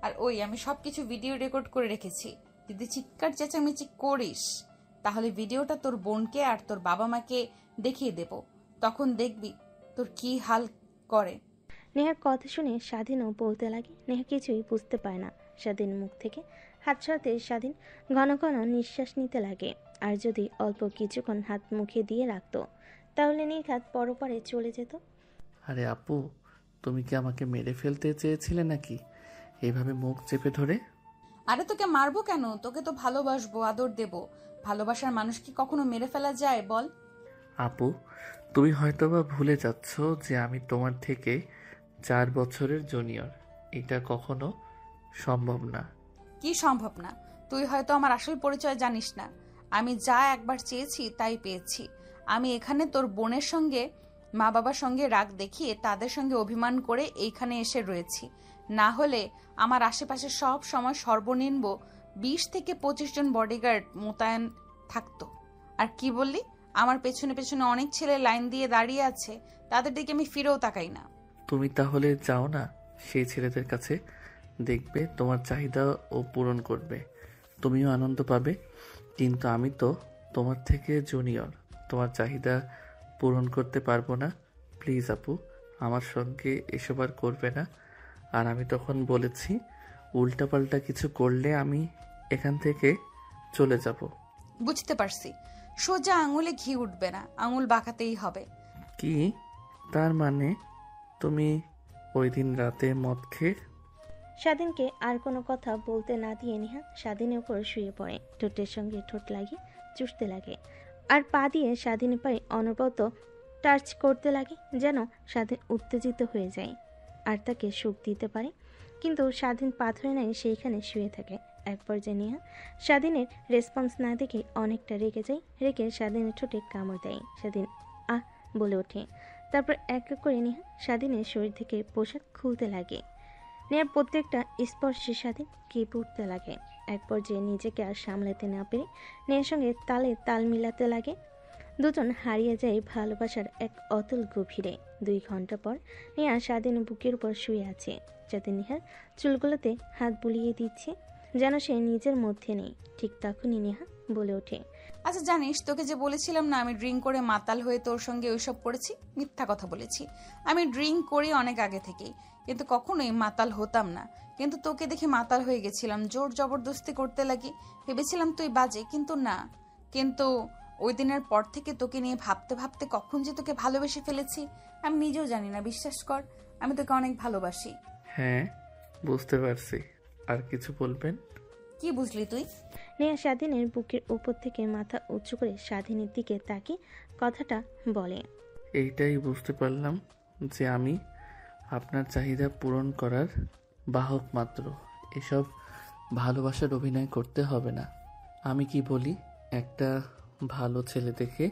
আর ওই আমি সবকিছু ভিডিও রেকর্ড করে রেখেছি, যদি চিৎকার চেঁচামেচি করিস তাহলে ভিডিওটা তোর বোনকে আর তোর বাবা মাকে দেখিয়ে দেব, তখন দেখবি তোর কি হাল করে। নেহার কথা শুনে স্বাধীনও বলতে লাগে। নেহা কিছুই বুঝতে পায় না। স্বাধীন মুখ থেকে হাত সরাতে স্বাধীন ঘন ঘন নিঃশ্বাস নিতে লাগে। আর যদি অল্প কিছুক্ষণ হাত মুখে দিয়ে রাখতো তাহলে নির্ঘাত পরপারে চলে যেত। আরে আপু, তুমি কি আমাকে মেরে ফেলতে চেয়েছিলে নাকি এইভাবে মুখ চেপে ধরে? আরে তোকে মারবো কেন, তোকে তো ভালোবাসবো, আদর দেব। ভালোবাসার মানুষ কি কখনো মেরে ফেলা যায় বল? আপু, তুমি হয়তোবা ভুলে যাচ্ছ যে আমি তোমার থেকে 4 বছরের জুনিয়র। এটা কখনো সম্ভব না। কি সম্ভব না? তুই হয়তো আমার আসল পরিচয় জানিস না। আমি যা একবার চেয়েছি তাই পেয়েছি। আমি এখানে তোর বোনের সঙ্গে মা বাবার সঙ্গে রাগ দেখিয়ে তাদের সঙ্গে অভিমান করে এইখানে এসে রয়েছি। না হলে আমার আশেপাশে সব সময় সর্বনিম্ন 20 থেকে 25 জন বডিগার্ড মোতায়েন থাকতো। আর কি বললি? আমার পেছনে পেছনে অনেক ছেলে লাইন দিয়ে দাঁড়িয়ে আছে, তাদের দিকে আমি ফিরেও তাকাই না। তুমি তাহলে যাও না সেই ছেলেদের কাছে, দেখবে তোমার চাহিদা ও পূরণ করবে, তুমিও আনন্দ পাবে। কিন্তু আমি তো তোমার থেকে জুনিয়র, তোমার চাহিদা পূরণ করতে পারবো না। প্লিজ আপু, আমার সঙ্গে এসব আর করবে না। আর আমি তখন বলেছি, উল্টাপাল্টা কিছু করলে আমি এখান থেকে চলে যাব। বুঝতে পারছি, সোজা আঙুলে ঘি উঠবে না, আঙুল বাঁকাতেই হবে। কি তার মানে? তুমি ওই দিন রাতে মদ খেয়ে? স্বাধীনকে আর কোনো কথা বলতে না দিয়ে নেহা স্বাধীনের উপর শুয়ে পড়ে। ঠোঁটের সঙ্গে ঠোঁট লাগিয়ে চুষতে লাগে আর পা দিয়ে স্বাধীনের পায়ে অনবরত টাচ করতে লাগে, যেন স্বাধীন উত্তেজিত হয়ে যায় আর তাকে সুখ দিতে পারে। কিন্তু স্বাধীন পাথরে নাই সেইখানে শুয়ে থাকে। এক পর্যায়ে নেহা স্বাধীনের রেসপন্স না দেখে অনেকটা রেগে যায়। রেগে স্বাধীনের ঠোঁটে কামড় দেয়। স্বাধীন আহ বলে ওঠে। তারপর এক এক করে নেহা স্বাধীনের শরীর থেকে পোশাক খুলতে লাগে। নেহার প্রত্যেকটা স্পর্শে স্বাধীন কেঁপে উঠতে লাগে। এক পর্যায়ে নিজেকে আর সামলাতে না পেরে নেহার সঙ্গে তালে তাল মিলাতে লাগে। দুজন হারিয়ে যায় ভালোবাসার এক অতল গভীরে। 2 ঘন্টা পর নেহা স্বাধীনের বুকের উপর শুয়ে আছে, যাতে নেহার চুলগুলোতে হাত বুলিয়ে দিচ্ছে, যেন সে নিজের মধ্যে নেই। ঠিক তখনই নেহা বলে ওঠে, আচ্ছা জানিস, তোকে যে বলেছিলাম না আমি ড্রিঙ্ক করে মাতাল হয়ে তোর সঙ্গে ওইসব করেছি, মিথ্যা কথা বলেছি। আমি ড্রিঙ্ক করি অনেক আগে থেকেই, কিন্তু কখনোই মাতাল হতাম না। কিন্তু তোকে দেখে মাতাল হয়ে গেছিলাম, জোর জবরদস্তি করতে লাগি। ভেবেছিলাম তুই বাজে, কিন্তু না। কিন্তু ওই দিনের পর থেকে তোকে নিয়ে ভাবতে ভাবতে কখন যে তোকে ভালোবেসে ফেলেছি আমি নিজেও জানি না। বিশ্বাস কর, আমি তোকে অনেক ভালোবাসি। হ্যাঁ, বুঝতে পারছি। আর কিছু বলবেন? কি বুঝলি তুই? নেহা স্বাধীনের বুকের উপর থেকে মাথা উঁচু করে স্বাধীনের দিকে তাকিয়ে কথাটা বলে, এইটাই বুঝতে পারলাম যে আমি আপনার চাহিদা পূরণ করার বাহক মাত্র। এসব ভালোবাসার অভিনয় করতে হবে না। আমি কি বলি, একটা ভালো ছেলে দেখে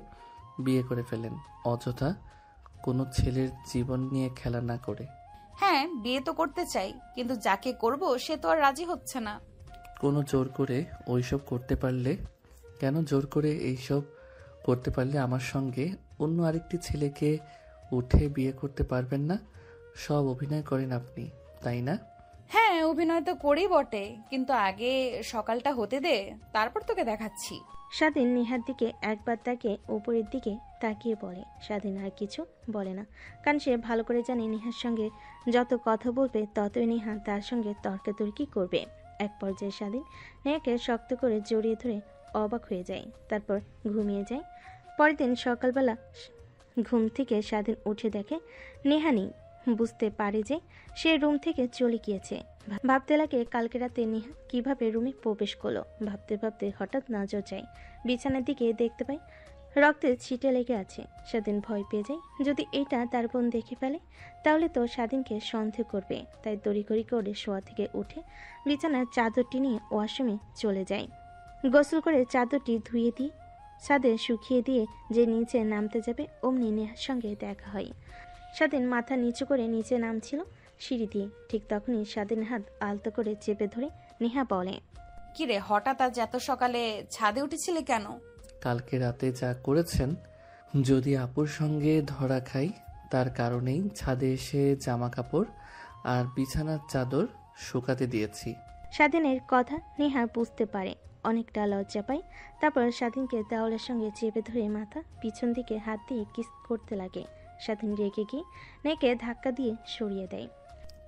বিয়ে করে ফেলেন, অযথা কোনো ছেলের জীবন নিয়ে খেলা না করে। হ্যাঁ, বিয়ে তো করতে চাই, কিন্তু যাকে করব সে তো আর রাজি হচ্ছে না। কোনো জোর করে ওইসব করতে পারলে, কেন জোর করে এইসব করতে পারলে আমার সঙ্গে অন্য আরেকটি ছেলেকে উঠে বিয়ে করতে পারবেন না? সব অভিনয় করেন আপনি, তাই না? হ্যাঁ, অভিনয় তো করি বটে, কিন্তু আগে সকালটা হতে দে, তারপর তোকে দেখাচ্ছি। স্বাধীন নেহার দিকে একবার তাকিয়ে উপরের দিকে তাকিয়ে বলে। স্বাধীন আর কিছু বলে না, কারণ সে ভালো করে জানে নেহার সঙ্গে যত কথা বলবে ততই নেহা তার সঙ্গে তর্কাতর্কি করবে। এক পর্যায়ে স্বাধীন নেহাকে শক্ত করে জড়িয়ে ধরে অবাক হয়ে যায়, তারপর ঘুমিয়ে যায়। পরের দিন সকালবেলা ঘুম থেকে স্বাধীন উঠে দেখে নেহা নেই। বুঝতে পারে যে সে রুম থেকে চলে গিয়েছে। ভাবতে লাগে কালকে রাতে নেহা কিভাবে রুমে প্রবেশ করলো। ভাবতে ভাবতে হঠাৎ নজর যায় বিছানার দিকে, দেখতে পায় রক্তের ছিটে লেগে আছে। স্বাধীন ভয় পেয়ে যায়, যদি এটা তার বোন দেখে ফেলে তাহলে তো স্বাধীনকে সন্দেহ করবে। তাই তড়িঘড়ি করে শোয়া থেকে উঠে বিছানার চাদরটি নিয়ে ওয়াশরুমে চলে যায়। গোসল করে চাদরটি ধুয়ে দিয়ে ছাদে শুকিয়ে দিয়ে যে নিচে নামতে যাবে, অমনি নেহার সঙ্গে দেখা হয়। স্বাধীন মাথা নিচু করে নিচে নামছিল সিঁড়ি দিয়ে। ঠিক তখনই স্বাধীন হাত আলতো করে চেপে ধরে নেহা বলে, কিরে, হঠাৎ আজ এত সকালে ছাদে উঠেছিলে কেন? কালকে রাতে যা করেছেন, যদি আপুর সঙ্গে ধরা খাই তার কারণেই ছাদে এসে জামা কাপড় আর বিছানার চাদর শুকাতে দিয়েছি। স্বাধীনের কথা নেহা বুঝতে পারে, অনেকটা লজ্জা পায়। তারপর স্বাধীনকে দেওয়ালের সঙ্গে চেপে ধরে মাথা পিছন দিকে হাত দিয়ে কিস করতে লাগে। স্বাধীন রেগে গিয়ে নেকে ধাক্কা দিয়ে সরিয়ে দেয়।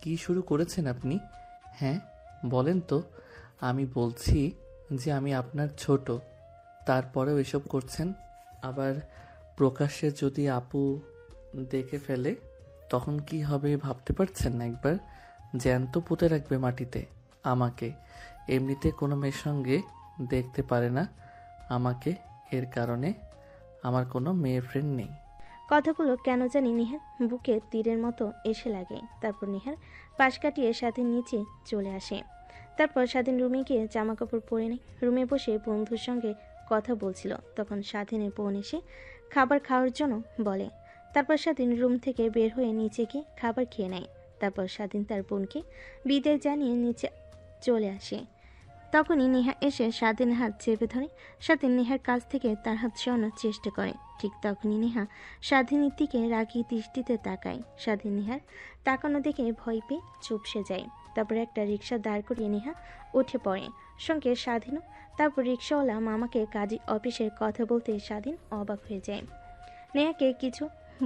কি শুরু করেছেন আপনি? হ্যাঁ বলেন তো। আমি বলছি যে আমি আপনার ছোট, তারপরেও এসব করছেন। আবার প্রকাশ্যে যদি আপু দেখে ফেলে তখন কি হবে ভাবতে পারছেন না? একবার জ্যান্ত পুঁতে রাখবে মাটিতে আমাকে। এমনিতে কোনো মেয়ের সঙ্গে দেখতে পারে না আমাকে, এর কারণে আমার কোনো মেয়ে ফ্রেন্ড নেই। কথাগুলো কেন জানি নেহার বুকে তীরের মতো এসে লাগে। তারপর নেহার পাশ কাটিয়ে স্বাধীন নিচে চলে আসে। তারপর স্বাধীন রুমে গিয়ে জামা কাপড় পরে নেয়। রুমে বসে বন্ধুর সঙ্গে কথা বলছিল, তখন স্বাধীনের বোন এসে খাবার খাওয়ার জন্য বলে। তারপর স্বাধীন রুম থেকে বের হয়ে নিচে গিয়ে খাবার খেয়ে নেয়। তারপর স্বাধীন তার বোনকে বিদায় জানিয়ে নিচে চলে আসে। তখনই নেহা এসে স্বাধীনের হাত চেপে ধরে। স্বাধীন নেহার কাছ থেকে তার হাত সরানোর চেষ্টা করে। ঠিক তখনই নেহা স্বাধীনের দিকে রাগী দৃষ্টিতে তাকায়। স্বাধীন নেহার তাকানো দেখে ভয় পেয়ে চুপসে যায়। তারপর একটা রিক্সা দাঁড় করিয়ে নেহা উঠে পড়ে, সঙ্গে স্বাধীনও। তারপর রিক্সাওয়ালা মামাকে কাজী অফিসের কথা বলতে স্বাধীন অবাক হয়ে যায়। নেহাকে কিছু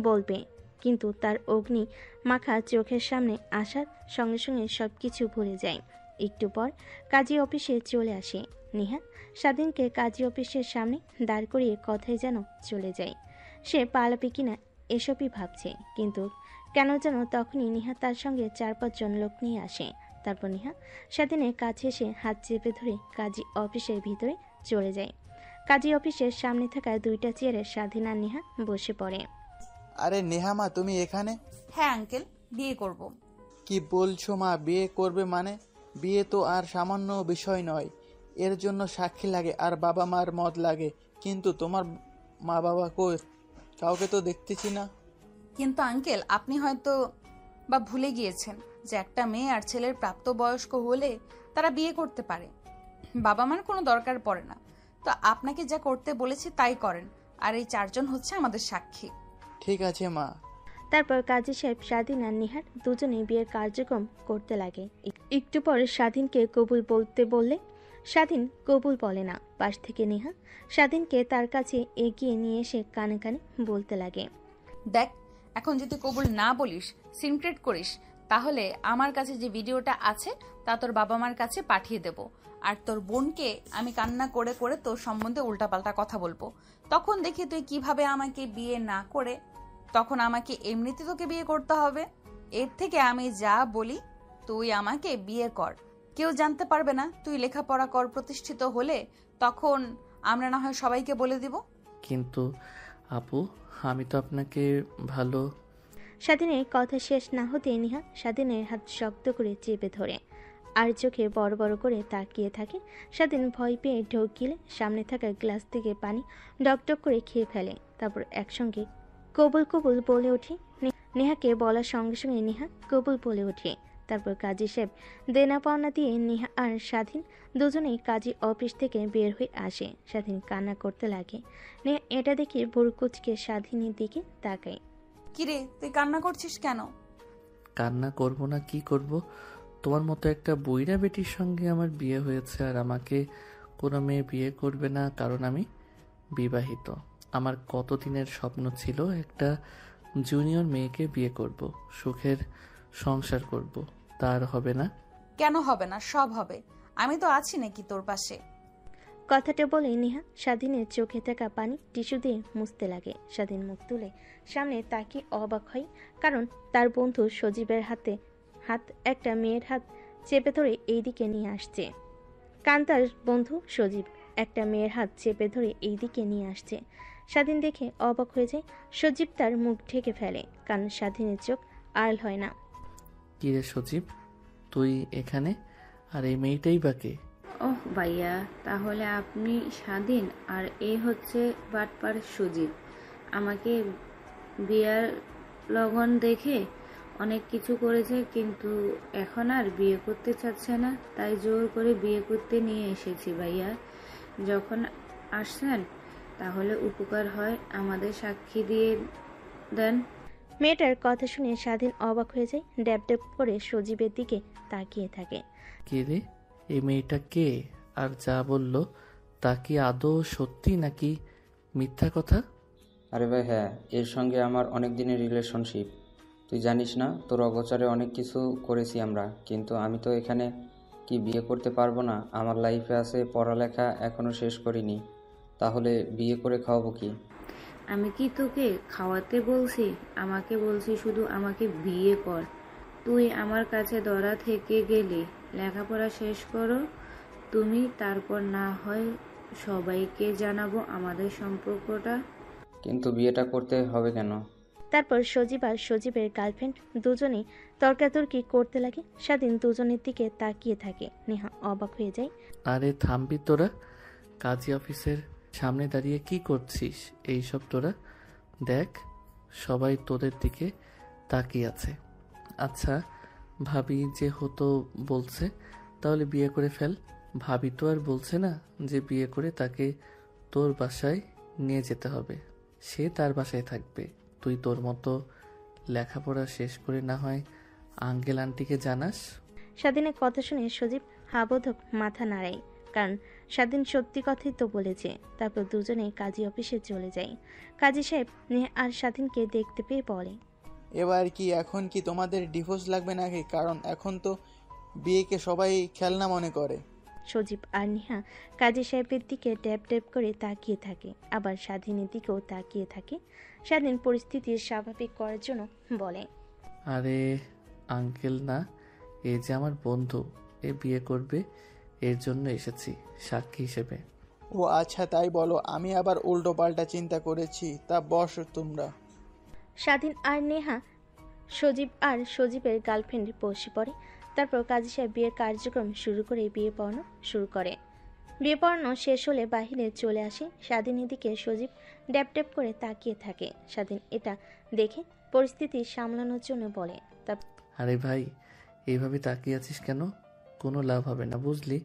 বলবে, কিন্তু তার অগ্নি মাখা চোখের সামনে আসার সঙ্গে সঙ্গে সব কিছু ভুলে যায়। একটু পর কাজী অফিসে চলে আসে নেহা। স্বাধীনকে কাজী অফিসের সামনে দাঁড় করিয়ে কথায় যেন চলে যায়। সে পালাবে কিনা এসবই ভাবছে, কিন্তু কেন যেন তখনই নেহা তার সঙ্গে 4-5 জন লোক নিয়ে আসে। তারপর নেহা স্বাধীনের কাছে এসে হাত চেপে ধরে কাজী অফিসের ভিতরে চলে যায়। কাজী অফিসের সামনে থাকা 2টা চেয়ারে স্বাধীন আর নেহা বসে পড়ে। আরে নেহা মা, তুমি এখানে? হ্যাঁ আঙ্কেল, বিয়ে করব। কি বলছো মা? বিয়ে করবে মানে? বিয়ে তো আর সামান্য বিষয় নয়, এর জন্য সাক্ষী লাগে আর বাবা মার মত লাগে। কিন্তু তোমার মা বাবা কই? কাউকে তো দেখতেছি না। কিন্তু আঙ্কেল, আপনি হয়তো বা ভুলে গিয়েছেন যে একটা মেয়ে আর ছেলের প্রাপ্তবয়স্ক হলে তারা বিয়ে করতে পারে, বাবা মার কোনো দরকার পড়ে না। তো আপনাকে যা করতে বলেছি তাই করেন, আর এই 4 জন হচ্ছে আমাদের সাক্ষী। ঠিক আছে মা। তারপর কাজী সাহেব, স্বাধীন আর নিহার দুজনেই বিয়ের কার্যক্রম করতে লাগে। একটু পরে স্বাধীনকে কবুল বলতে বললে স্বাধীন কবুল বলে না। পাশ থেকে নেহা স্বাধীনকে তার কাছে এগিয়ে নিয়ে এসে কানে কানে বলতে লাগে, দেখ, এখন যদি কবুল না বলিস, সিনক্রেট করিস, তাহলে আমার কাছে যে ভিডিওটা আছে তা তোর বাবা মার কাছে পাঠিয়ে দেব। আর তোর বোনকে আমি কান্না করে করে তোর সম্বন্ধে উল্টাপাল্টা কথা বলবো। তখন দেখি তুই কিভাবে আমাকে বিয়ে না করে, তখন আমাকে এমনিতে তোকে বিয়ে করতে হবে। এর থেকে আমি যা বলি, তুই আমাকে বিয়ে কর, কেউ জানতে পারবে না। তুই লেখাপড়া কর, প্রতিষ্ঠিত হলে তখন আমরা না হয় সবাইকে বলে দিব। কিন্তু আপু, আমি তো আপনাকে ভালো। স্বাধীনের কথা শেষ না হতে নিহা স্বাধীনের হাত শক্ত করে চেপে ধরে আর চোখে বড় বড় করে তাকিয়ে থাকে। স্বাধীন ভয় পেয়ে ঢোক গিলে সামনে থাকা গ্লাস থেকে পানি ডকডক করে খেয়ে ফেলে। তারপর একসঙ্গে কবুল কবুল বলে ওঠে। নেহাকে বলার সঙ্গে সঙ্গে নেহা কবুল বলে ওঠে। তারপর কাজী সাহেব দেনা পাওনা দিয়ে নেহা আর স্বাধীন দুজনেই কাজী অফিস থেকে বের হয়ে আসে। স্বাধীন কান্না করতে লাগে। নেহা এটা দেখে ভোর কুচকে স্বাধীনের দিকে তাকায়। কিরে, তুই কান্না করছিস কেন? কান্না করব না কি করব? তোমার মতো একটা বুইড়া বেটির সঙ্গে আমার বিয়ে হয়েছে, আর আমাকে কোনো মেয়ে বিয়ে করবে না কারণ আমি বিবাহিত। আমার কতদিনের স্বপ্ন ছিল একটা জুনিয়র মেয়েকে বিয়ে করব, সুখের সংসার করব। তার হবে না? কেন হবে না? সব হবে। আমি তো আছি নাকি তোর পাশে? কথাটা বলে নেহা স্বাধীনের চোখে থাকা পানি টিস্যু দিয়ে মুছতে লাগে। স্বাধীন মুখ তুলে সামনে তাকিয়ে অবাক হয়, কারণ তার বন্ধু সজীবের হাত একটা মেয়ের হাত চেপে ধরে এইদিকে নিয়ে আসছে। কান্তার বন্ধু সজীব একটা মেয়ের হাত চেপে ধরে এইদিকে নিয়ে আসছে। স্বাধীন দেখে অবাক হয়ে যায়। সজীব তার মুখ ঢেকে ফেলে, কারণ স্বাধীনের চোখ আড়াল হয় না। কি রে সজীব, তুই এখানে? আর এই মেয়েটাই বা কে? ওহ ভাইয়া, তাহলে আপনি স্বাধীন আর এই হচ্ছে বাটপার সুজিত। আমাকে বিয়ার লগন দেখে অনেক কিছু করেছে, কিন্তু এখন আর বিয়ে করতে চাচ্ছে না, তাই জোর করে বিয়ে করতে নিয়ে এসেছি ভাইয়া। যখন আসছেন তাহলে উপকার হয়, আমাদের সাক্ষী দিয়ে দেন। মেয়েটার কথা শুনে স্বাধীন অবাক হয়ে যায়। ড্যাব ড্যাব করে সজীবের দিকে তাকিয়ে থাকে। কে রে? এই মেয়েটা কে? আর যা বললো তা কি আদৌ সত্যি নাকি মিথ্যা কথা? আরে ভাই হ্যাঁ, এর সঙ্গে আমার অনেক দিনের রিলেশনশিপ। তুই জানিস না, তোর অগোচরে অনেক কিছু করেছি আমরা, কিন্তু আমি তো এখানে কি বিয়ে করতে পারবো না? আমার লাইফে আছে পড়ালেখা, এখনও শেষ করিনি, তাহলে বিয়ে করে খাওয়াবো কি? আমি কি তোকে খাওয়াতে বলছি? আমাকে বলছি শুধু আমাকে বিয়ে কর। তুই আমার কাছে ধরা থেকে গেলি, লেখাপড়া শেষ করো তুমি, তারপর না হয় সবাইকে জানাবো আমাদের সম্পর্কটা। কিন্তু বিয়েটা করতে হবে কেন? তারপর সজীব আর সজীবের গার্লফ্রেন্ড দুজনেই তর্কাতর্কি করতে লাগে। স্বাধীন দুজনের দিকে তাকিয়ে থাকে। নেহা অবাক হয়ে যায়। আরে থামবি তোরা? কাজী অফিসের সামনে দাঁড়িয়ে কি করছিস এইসব তোরা? দেখ, সবাই তোদের দিকে তাকিয়ে আছে। আচ্ছা, ভাবি যে হতো বলছে, তাহলে বিয়ে করে ফেল। ভাবি তো আর বলছে না যে বিয়ে করে তাকে তোর বাসায় নিয়ে যেতে হবে। সে তার বাসায় থাকবে, তুই তোর মতো লেখাপড়া শেষ করে না হয় আঙ্কেল আন্টিকে জানাস। স্বাধীনের কথা শুনে সজীব হাবোধক মাথা নাড়ায়, কারণ স্বাধীন সত্যি কথাই তো বলেছে। তারপর দুজনে কাজী অফিসে চলে যায়। কাজী সাহেব নেহা আর স্বাধীনকে দেখতে পেয়ে বলে, এবার কি এখন কি তোমাদের ডিভোর্স লাগবে নাকি? কারণ এখন তো বিয়েকে সবাই খেলনা মনে করে। সজীব আর নেহা কাজী সাহেবের দিকে ড্যাব ড্যাব করে তাকিয়ে থাকে, আবার স্বাধীনের দিকেও তাকিয়ে থাকে। স্বাধীন পরিস্থিতি স্বাভাবিক করার জন্য বলে, আরে আঙ্কেল না, এ যে আমার বন্ধু, এ বিয়ে করবে, এর জন্য এসেছি সাক্ষী হিসেবে। ও আচ্ছা, তাই বলো। আমি আবার উল্টো পাল্টা চিন্তা করেছি। তা বসো তোমরা। স্বাধীন আর নেহা সজীব আর সজীবের গার্লফ্রেন্ড বসে পড়ে। তারপর কাজী সাহেব বিয়ের কার্যক্রম শুরু করে বিয়ে পড়ানো শুরু করে। বিয়ে পড়ানো শেষ হলে বাহিরে চলে আসে। স্বাধীনের দিকে সজীব ড্যাপ ড্যাপ করে তাকিয়ে থাকে। স্বাধীন এটা দেখে পরিস্থিতি সামলানোর জন্য বলে, আরে ভাই, এইভাবে তাকিয়ে আছিস কেন? কোনো লাভ হবে না, বুঝলি?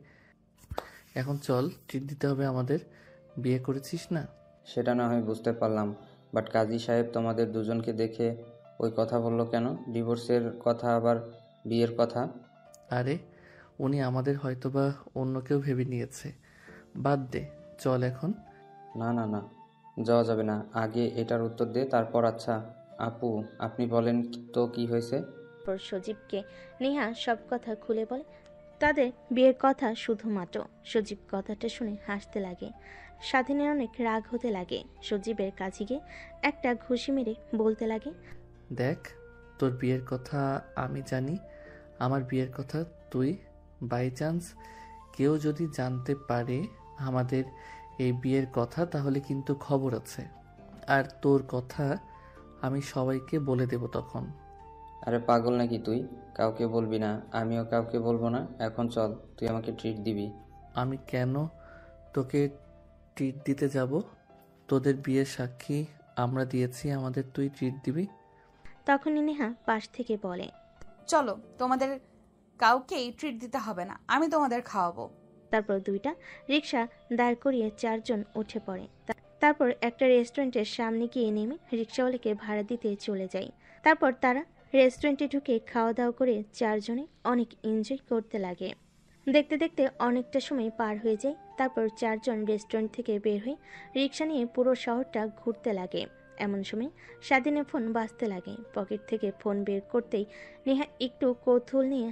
এখন চল, ট্রিট দিতে হবে আমাদের। বিয়ে করেছিস না? সেটা না হয় বুঝতে পারলাম, বাট কাজী সাহেব তোমাদের দুজনকে দেখে ওই কথা বললো কেন? ডিভোর্সের কথা, আবার বিয়ের কথা? আরে উনি আমাদের হয়তোবা অন্য কেউ ভেবে নিয়েছে। বাদ দে, চল এখন। না না না, যাওয়া যাবে না। আগে এটার উত্তর দে, তারপর। আচ্ছা আপু, আপনি বলেন তো কি হয়েছে? তারপর সজীবকে নেহা সব কথা খুলে বলে তাদের বিয়ের কথা। শুধুমাত্র সজীব কথাটা শুনে হাসতে লাগে। স্বাধীনের অনেক রাগ হতে লাগে। সজীবের কাছে গিয়ে একটা ঘুষি মেরে বলতে লাগে, দেখ, তোর বিয়ের কথা আমি জানি, আমার বিয়ের কথা তুই। বাই চান্স কেউ যদি জানতে পারে আমাদের এই বিয়ের কথা, তাহলে কিন্তু খবর আছে। আর তোর কথা আমি সবাইকে বলে দেব তখন। আরে পাগল নাকি তুই? কাউকে বলবি না, আমিও কাউকে বলবো না। এখন চল, তুই আমাকে ট্রিট দিবি। আমি কেন তোকে ট্রিট দিতে যাব? তোদের বিয়ের সাক্ষী আমরা দিয়েছি, আমাদের তুই ট্রিট দিবি? তখনই নেহা পাশ থেকে বলে, চলো, তোমাদের কাউকেই ট্রিট দিতে হবে না, আমি তোমাদের খাওয়াবো। তারপর দুইটা রিক্সা দাঁড় করিয়ে চারজন উঠে পড়ে। তারপর একটা রেস্টুরেন্টের সামনে গিয়ে নেমে রিক্সাওয়ালাকে ভাড়া দিতে চলে যায়। তারপর তারা রেস্টুরেন্টে ঢুকে খাওয়া দাওয়া করে চারজনে অনেক এনজয় করতে লাগে। দেখতে দেখতে অনেকটা সময় পার হয়ে যায়। তারপর চারজন রেস্টুরেন্ট থেকে বের হয়ে রিক্সা নিয়ে পুরো শহরটা ঘুরতে লাগে। এমন সময় স্বাধীনের ফোন বাজতে লাগে। পকেট থেকে ফোন বের করতেই নেহা একটু কৌতূহল নিয়ে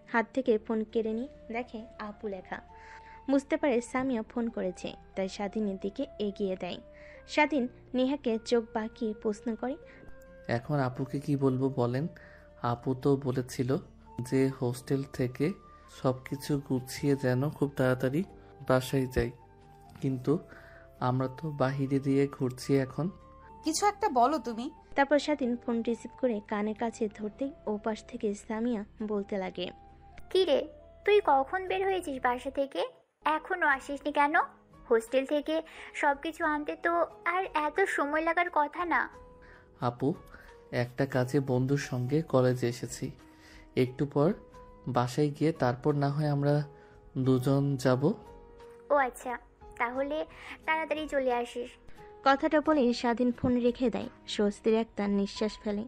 হাত থেকে ফোন কেড়ে নিয়ে দেখে আপু লেখা। বুঝতে পারে সামিয়া ফোন করেছে, তাই স্বাধীনের দিকে এগিয়ে দেয়। স্বাধীন নেহাকে চোখ বাঁকিয়ে প্রশ্ন করে, এখন আপুকে কি বলবো বলেন? আপু তো বলেছিল যে হোস্টেল থেকে সব কিছু গুছিয়ে যেন খুব তাড়াতাড়ি বাসায় যাই, কিন্তু আমরা তো বাহিরে দিয়ে ঘুরছি এখন। কিছু একটা বলো তুমি। তারপর স্বাধীন ফোন রিসিভ করে কানের কাছে ধরতেই ওপাশ থেকে সামিয়া বলতে লাগে, কি রে, তুই কখন বের হয়েছিস বাসা থেকে? এখনো আসিসনি কেন? হোস্টেল থেকে সব কিছু আনতে তো আর এত সময় লাগার কথা না। আপু, একটা কাজে বন্ধুর সঙ্গে কলেজে এসেছি, একটু পর বাসায় গিয়ে তারপর না হয় আমরা দুজন যাব। ও আচ্ছা, তাহলে তাড়াতাড়ি চলে আসিস। কথাটা বলে স্বাধীন ফোন রেখে দেয়। স্বস্তির একটা নিঃশ্বাস ফেলে।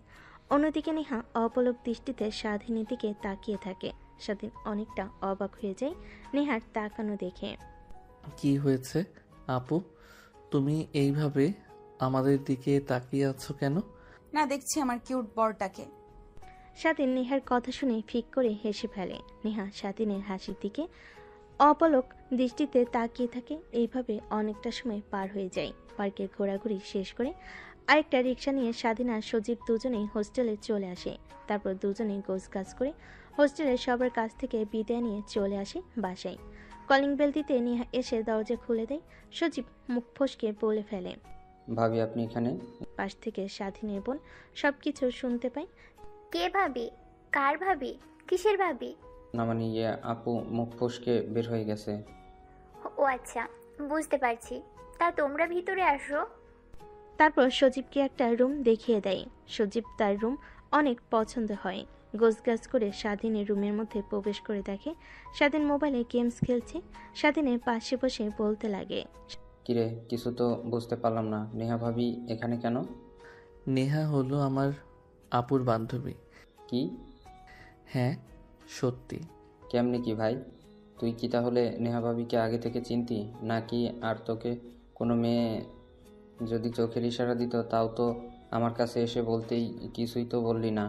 অন্যদিকে নেহা অপলক দৃষ্টিতে স্বাধীনের দিকে তাকিয়ে থাকে। স্বাধীন অনেকটা অবাক হয়ে যায় নেহার তাকানো দেখে। কি হয়েছে আপু, তুমি এইভাবে আমাদের দিকে তাকিয়ে আছো কেন? না, দেখছি আমার কিউট বরটাকে। স্বাধীন নেহার কথা শুনে ফিক করে হেসে ফেলে। নেহা স্বাধীনের হাসির দিকে অপলক দৃষ্টিতে তাকিয়ে থাকে। এইভাবে অনেকটা সময় পার হয়ে যায়। পার্কে ঘোরাঘুরি শেষ করে আরেকটা রিক্সা নিয়ে স্বাধীন আর সজীব দুজনেই হোস্টেলে চলে আসে। তারপর দুজনেই গোছগাছ করে হোস্টেলের সবার কাছ থেকে বিদায় নিয়ে চলে আসে বাসায়। কলিং বেল দিতে নেহা এসে দরজা খুলে দেয়। সজীব মুখ ফসকে বলে ফেলে, ভাবি আপনি এখানে? পাশ থেকে স্বাধীনের বোন সবকিছু শুনতে পায়। কে ভাবি? কার ভাবি? কিসের ভাবি? না মানে আপু মুখ ফসকে বের হয়ে গেছে। ও আচ্ছা, বুঝতে পারছি। তা তোমরা ভিতরে আসো। তারপর সজীবকে একটা রুম দেখিয়ে দেয়। সজীব তার রুম অনেক পছন্দ হয়। গোছগাছ করে স্বাধীনের রুমের মধ্যে প্রবেশ করে দেখে স্বাধীন মোবাইলে গেমস খেলছে। স্বাধীনের পাশে বসে বলতে লাগে, কিরে, কিছু তো বুঝতে পারলাম না। নেহা ভাবি এখানে কেন? নেহা হলো আমার আপুর বান্ধবী। কি? হ্যাঁ, সত্যি। কেমনি কি ভাই? তুই কি তাহলে নেহা ভাবিকে আগে থেকে চিনতি নাকি? আর তোকে কোনো মেয়ে যদি চোখের ইশারা দিত তাও তো আমার কাছে এসে বলতেই, কিছুই তো বললি না।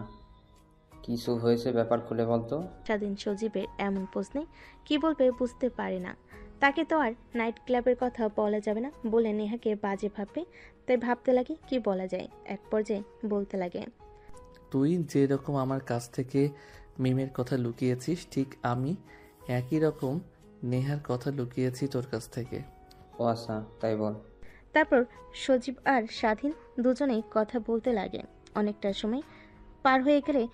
কিছু হয়েছে, ব্যাপার খুলে বলতো। স্বাধীন সজীবের এমন প্রশ্নে কি বলবে বুঝতে পারে না। তাকে তো আর নাইট ক্লাবের কথা বলা যাবে না বলে নেহাকে বাজে ভাববে, তাই ভাবতে লাগে কি বলা যায়। এক পর্যায়ে বলতে লাগে, তুই যেরকম আমার কাছ থেকে মিমের কথা লুকিয়েছিস, ঠিক আমি একই রকম নেহার কথা লুকিয়েছি তোর কাছ থেকে। ও আচ্ছা, তাই বল। তারপর সজীব আর স্বাধীন দুজনেই কথা বলতে লাগে। অনেকটা সময় পার হয়ে গেলে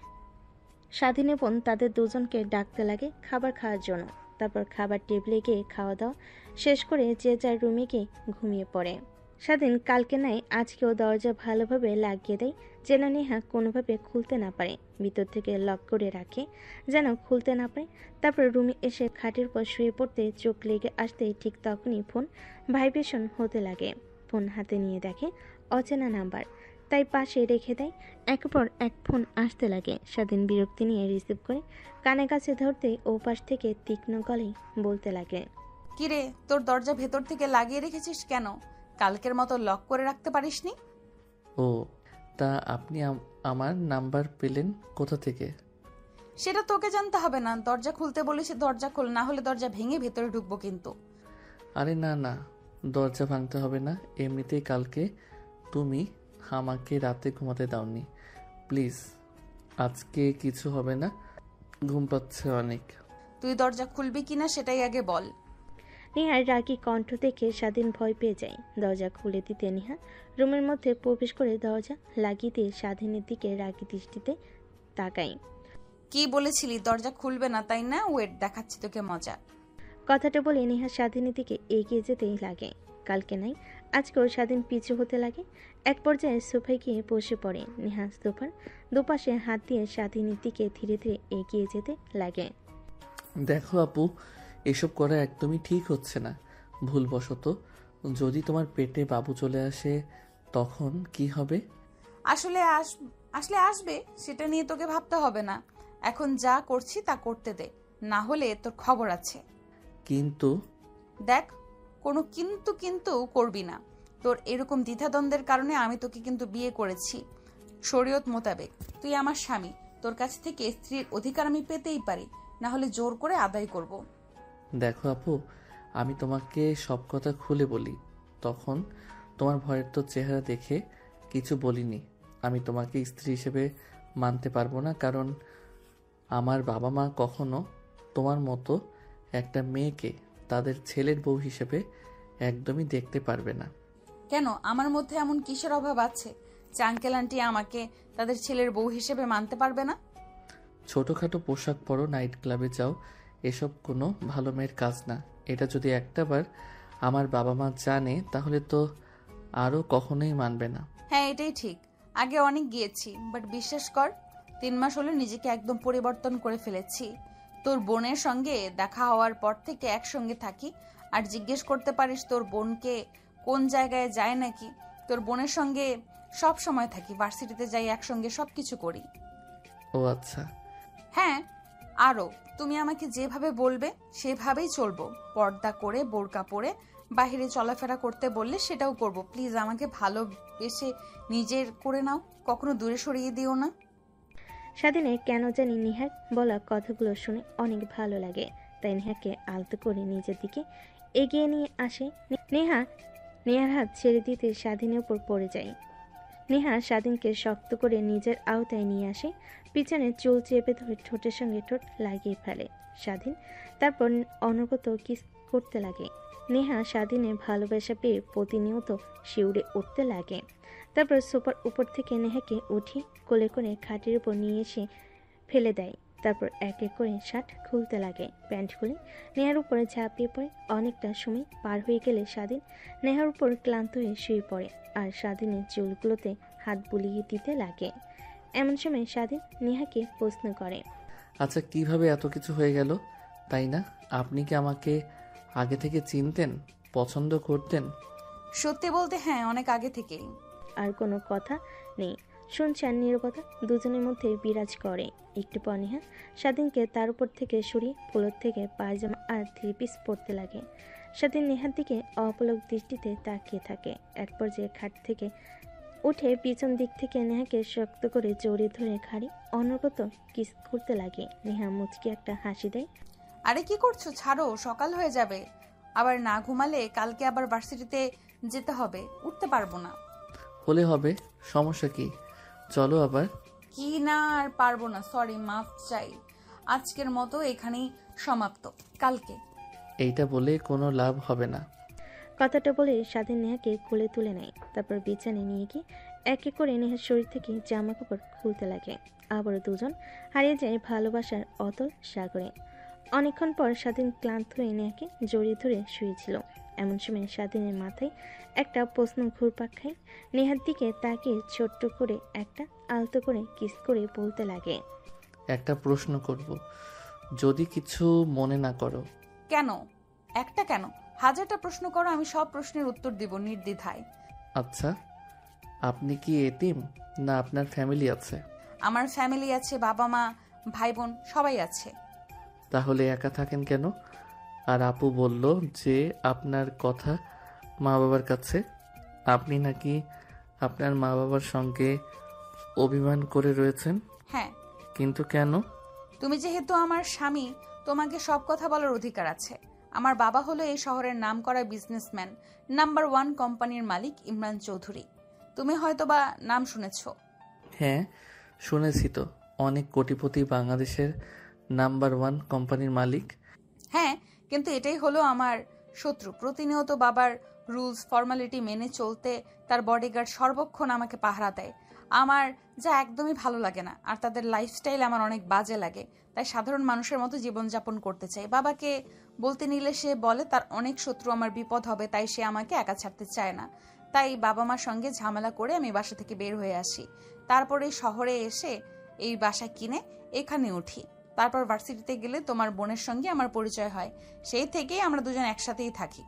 স্বাধীন বোন তাদের দুজনকে ডাকতে লাগে খাবার খাওয়ার জন্য। তারপর খাবার টেবিলে গিয়ে খাওয়া দাওয়া শেষ করে যে যার রুমে গিয়ে ঘুমিয়ে পড়ে। স্বাধীন কালকে নাই আজকেও দরজা ভালোভাবে লাগিয়ে দেয় যেন নেহা কোনোভাবে খুলতে না পারে, ভিতর থেকে লক করে রাখে যেন খুলতে না পারে। তারপর রুমে এসে খাটের পর শুয়ে পড়তে চোখ লেগে আসতে ঠিক তখনই ফোন ভাইব্রেশন হতে লাগে। ফোন হাতে নিয়ে দেখে অচেনা নাম্বার, তাই পাশে রেখে দেয়। একের পর এক ফোন আসতে লাগে। স্বাধীন বিরক্তি নিয়ে রিসিভ করে কানে কাছে ধরতেই ও পাশ থেকে তীক্ষ্ণ গলায় বলতে লাগে, কিরে, তোর দরজা ভেতর থেকে লাগিয়ে রেখেছিস কেন? কালকের মতো লক করে রাখতে পারিসনি? ও, তা আপনি আমার নাম্বার পেলেন কোথা থেকে? সেটা তোকে জানতে হবে না। দরজা খুলতে বলেছি, দরজা খোল, না হলে দরজা ভেঙে ভেতরে ঢুকবো কিন্তু। আরে না না, দরজা ভাঙতে হবে না। এমনিতেই কালকে তুমি আমাকে রাতে ঘুমাতে দাওনি। প্লিজ, আজকে কিছু হবে না, ঘুম পাচ্ছে অনেক। তুই দরজা খুলবি কিনা সেটাই আগে বল। নেহার রাগী কণ্ঠ দেখে স্বাধীন ভয় পেয়ে যায়। দরজা খুলে দিতে নেহা রুমের মধ্যে প্রবেশ করে দরজা লাগিয়ে দিয়ে স্বাধীনের দিকে রাগী দৃষ্টিতে তাকায়। কি বলেছিলি দরজা খুলবে না, তাই না? ওয়েট, দেখাচ্ছি তোকে মজা। কথাটা বলে নেহা স্বাধীনের দিকে এগিয়ে যেতেই লাগে। কালকে নাই আজকেও স্বাধীন পিছু হতে লাগে। এক পর্যায়ে সোফায় গিয়ে বসে পড়ে। নেহা সোফার দুপাশে হাত দিয়ে স্বাধীনের দিকে ধীরে ধীরে এগিয়ে যেতে লাগে। দেখো আপু, এসব করা একদমই ঠিক হচ্ছে না। ভুলবশত যদি তোমার পেটে বাবু চলে আসে তখন কি হবে? আসলে আসবে, সেটা নিয়ে তোকে ভাবতে হবে না। এখন যা করছি তা করতে দে, না হলে তোর খবর আছে। কিন্তু দেখ, কোনো কিন্তু করবি না। তোর এরকম দ্বিধাদ্বন্দ্বের কারণে আমি তোকে কিন্তু বিয়ে করেছি শরীয়ত মোতাবেক। তুই আমার স্বামী, তোর কাছ থেকে স্ত্রীর অধিকার আমি পেতেই পারি, না হলে জোর করে আদায় করব। দেখো আপু, আমি তোমাকে সব কথা খুলে বলি, তখন তোমার ভয়ের তো চেহারা দেখে কিছু বলিনি। আমি তোমাকে স্ত্রী হিসেবে মানতে পারবো না, কারণ আমার বাবা মা কখনো তোমার মতো একটা মেয়েকে তাদের ছেলের বউ হিসেবে একদমই দেখতে পারবে না। কেন, আমার মধ্যে এমন কিসের অভাব আছে যে আঙ্কেল আন্টি আমাকে তাদের ছেলের বউ হিসেবে মানতে পারবে না? ছোটোখাটো পোশাক পরো, নাইট ক্লাবে যাও, এসব কোনো ভালো মেয়ের কাজ না। এটা যদি একটাবার আমার বাবা মা জানে তাহলে তো আরও কখনোই মানবে না। হ্যাঁ, এটাই ঠিক। আগে অনেক গিয়েছি, বাট বিশ্বাস কর 3 মাস হলো নিজেকে একদম পরিবর্তন করে ফেলেছি। তোর বোনের সঙ্গে দেখা হওয়ার পর থেকে একসঙ্গে থাকি। আর জিজ্ঞেস করতে পারিস তোর বোনকে কোন জায়গায় যায় নাকি? তোর বোনের সঙ্গে সব সময় থাকি, ভার্সিটিতে যাই একসঙ্গে, সবকিছু করি। ও আচ্ছা। হ্যাঁ, আরও তুমি আমাকে যেভাবে বলবে সেভাবেই চলবো। পর্দা করে বোরকা পরে বাইরে চলাফেরা করতে বললে সেটাও করব। প্লিজ আমাকে ভালোবেসে নিজের করে নাও, কখনো দূরে সরিয়ে দিও না। স্বাধীনের কেন জানি নেহার বলা কথাগুলো শুনে অনেক ভালো লাগে, তাই নেহাকে আলতো করে নিজের দিকে এগিয়ে নিয়ে আসে। নেহার হাত ছেড়ে দিতে স্বাধীনের উপর পড়ে যায়। নেহা স্বাধীনকে শক্ত করে নিজের আওতায় নিয়ে আসে, পিছনে চুল চেপে ধরে ঠোঁটের সঙ্গে ঠোঁট লাগিয়ে ফেলে স্বাধীন। তারপর অনবরত কিস করতে লাগে। নেহা স্বাধীনের ভালোবাসা পেয়ে প্রতিনিয়ত শিউরে উঠতে লাগে। তারপর সোফার উপর থেকে নেহাকে উঠিয়ে কোলে করে খাটের উপর নিয়ে এসে ফেলে দেয়। তারপর এক এক করে শার্ট খুলতে লাগে, প্যান্ট খুলে নেহার উপরে ঝাঁপিয়ে পড়ে। অনেকটা সময় পার হয়ে গেলে স্বাধীন নেহার উপর ক্লান্ত হয়ে শুয়ে পড়ে আর স্বাধীনের চুলগুলোতে হাত বুলিয়ে দিতে লাগে। এমন সময় স্বাধীন নেহাকে প্রশ্ন করে, আচ্ছা, কিভাবে এত কিছু হয়ে গেল? তাই না, আপনি কি আমাকে আগে থেকে চিনতেন, পছন্দ করতেন? সত্যি বলতে হ্যাঁ, অনেক আগে থেকেই। আর কোনো কথা নেই। শুনছে আর নীরবতা দুজনের মধ্যে বিরাজ করে। একটু পর নেহা স্বাধীনকে তার উপর থেকে সরিয়ে ফ্লোর থেকে পায়জামা আর 3 পিস পরতে লাগে। স্বাধীন নেহার দিকে অপলক দৃষ্টিতে তাকিয়ে থাকে। এক পর্যায়ে খাট থেকে উঠে পিছন দিক থেকে নেহাকে শক্ত করে জড়িয়ে ধরে ঘাড়ি অনবরত কিস করতে লাগে। নেহা মুচকি একটা হাসি দেয়। আরে কি করছো, ছাড়ো, সকাল হয়ে যাবে। আবার না ঘুমালে কালকে আবার ভার্সিটিতে যেতে হবে, উঠতে পারবো না। হলে হবে, সমস্যা কি? চলো আবার। কি না, আর পারবো না, সরি, মাফ চাই। আজকের মতো এখানেই সমাপ্ত, কালকে। এইটা বলে কোনো লাভ হবে না। কথাটা বলে স্বাধীন নেহাকে কোলে তুলে নেয়। তারপর বিছানায় নিয়ে গিয়ে এক এক করে নেহার শরীর থেকে জামা কাপড় খুলতে লাগে। আবারও দুজন হারিয়ে যায় ভালোবাসার অতল সাগরে। অনেকক্ষণ পর স্বাধীন ক্লান্ত হয়ে নেহাকে জড়িয়ে ধরে শুয়েছিল। এমন সময় স্বাধীনের মাথায় একটা প্রশ্ন ঘুরপাক খায়। নেহার দিকে তাকিয়ে ছোট্ট করে একটা আলতো করে কিস করে বলতে লাগে, একটা প্রশ্ন করব, যদি কিছু মনে না করো। কেন? একটা কেন, হাজারটা প্রশ্ন করো, আমি সব প্রশ্নের উত্তর দিব নির্দ্বিধায়। আচ্ছা, আপনি কি এতিম না আপনার ফ্যামিলি আছে? আমার ফ্যামিলি আছে, বাবা মা ভাই বোন সবাই আছে। তাহলে একা থাকেন কেন? আর আপু বলল যে আপনার কথা মা বাবার কাছে, আপনি নাকি আপনার মা বাবার সঙ্গে অভিমান করে রয়েছেন। হ্যাঁ। কিন্তু কেন? তুমি যেহেতু আমার স্বামী, তোমাকে সব কথা বলার অধিকার আছে। আমার বাবা হলো এই শহরের নামকরা বিজনেসম্যান, নাম্বার 1 কোম্পানির মালিক ইমরান চৌধুরী। তুমি হয়তোবা নাম শুনেছো। হ্যাঁ শুনেছি তো, অনেক কোটিপতি বাংলাদেশের নাম্বার 1 কোম্পানির মালিক। হ্যাঁ, কিন্তু এটাই হলো আমার শত্রু। প্রতিনিয়ত বাবার রুলস ফর্মালিটি মেনে চলতে তার বডিগার্ড সর্বক্ষণ আমাকে পাহারা দেয়। আমার যা একদমই ভালো লাগে না, আর তাদের লাইফস্টাইল আমার অনেক বাজে লাগে। তাই সাধারণ মানুষের মতো জীবনযাপন করতে চাই। বাবাকে বলতে নিলে সে বলে তার অনেক শত্রু, আমার বিপদ হবে, তাই সে আমাকে একা ছাড়তে চায় না। তাই বাবা মার সঙ্গে ঝামেলা করে আমি বাসা থেকে বের হয়ে আসি। তারপরে শহরে এসে এই বাসা কিনে এখানে উঠি। তারপর ভার্সিটিতে গেলে তোমার বোনের সঙ্গে আমার পরিচয় হয়। সেই থেকেই আমরা দুজন একসাথেই থাকি।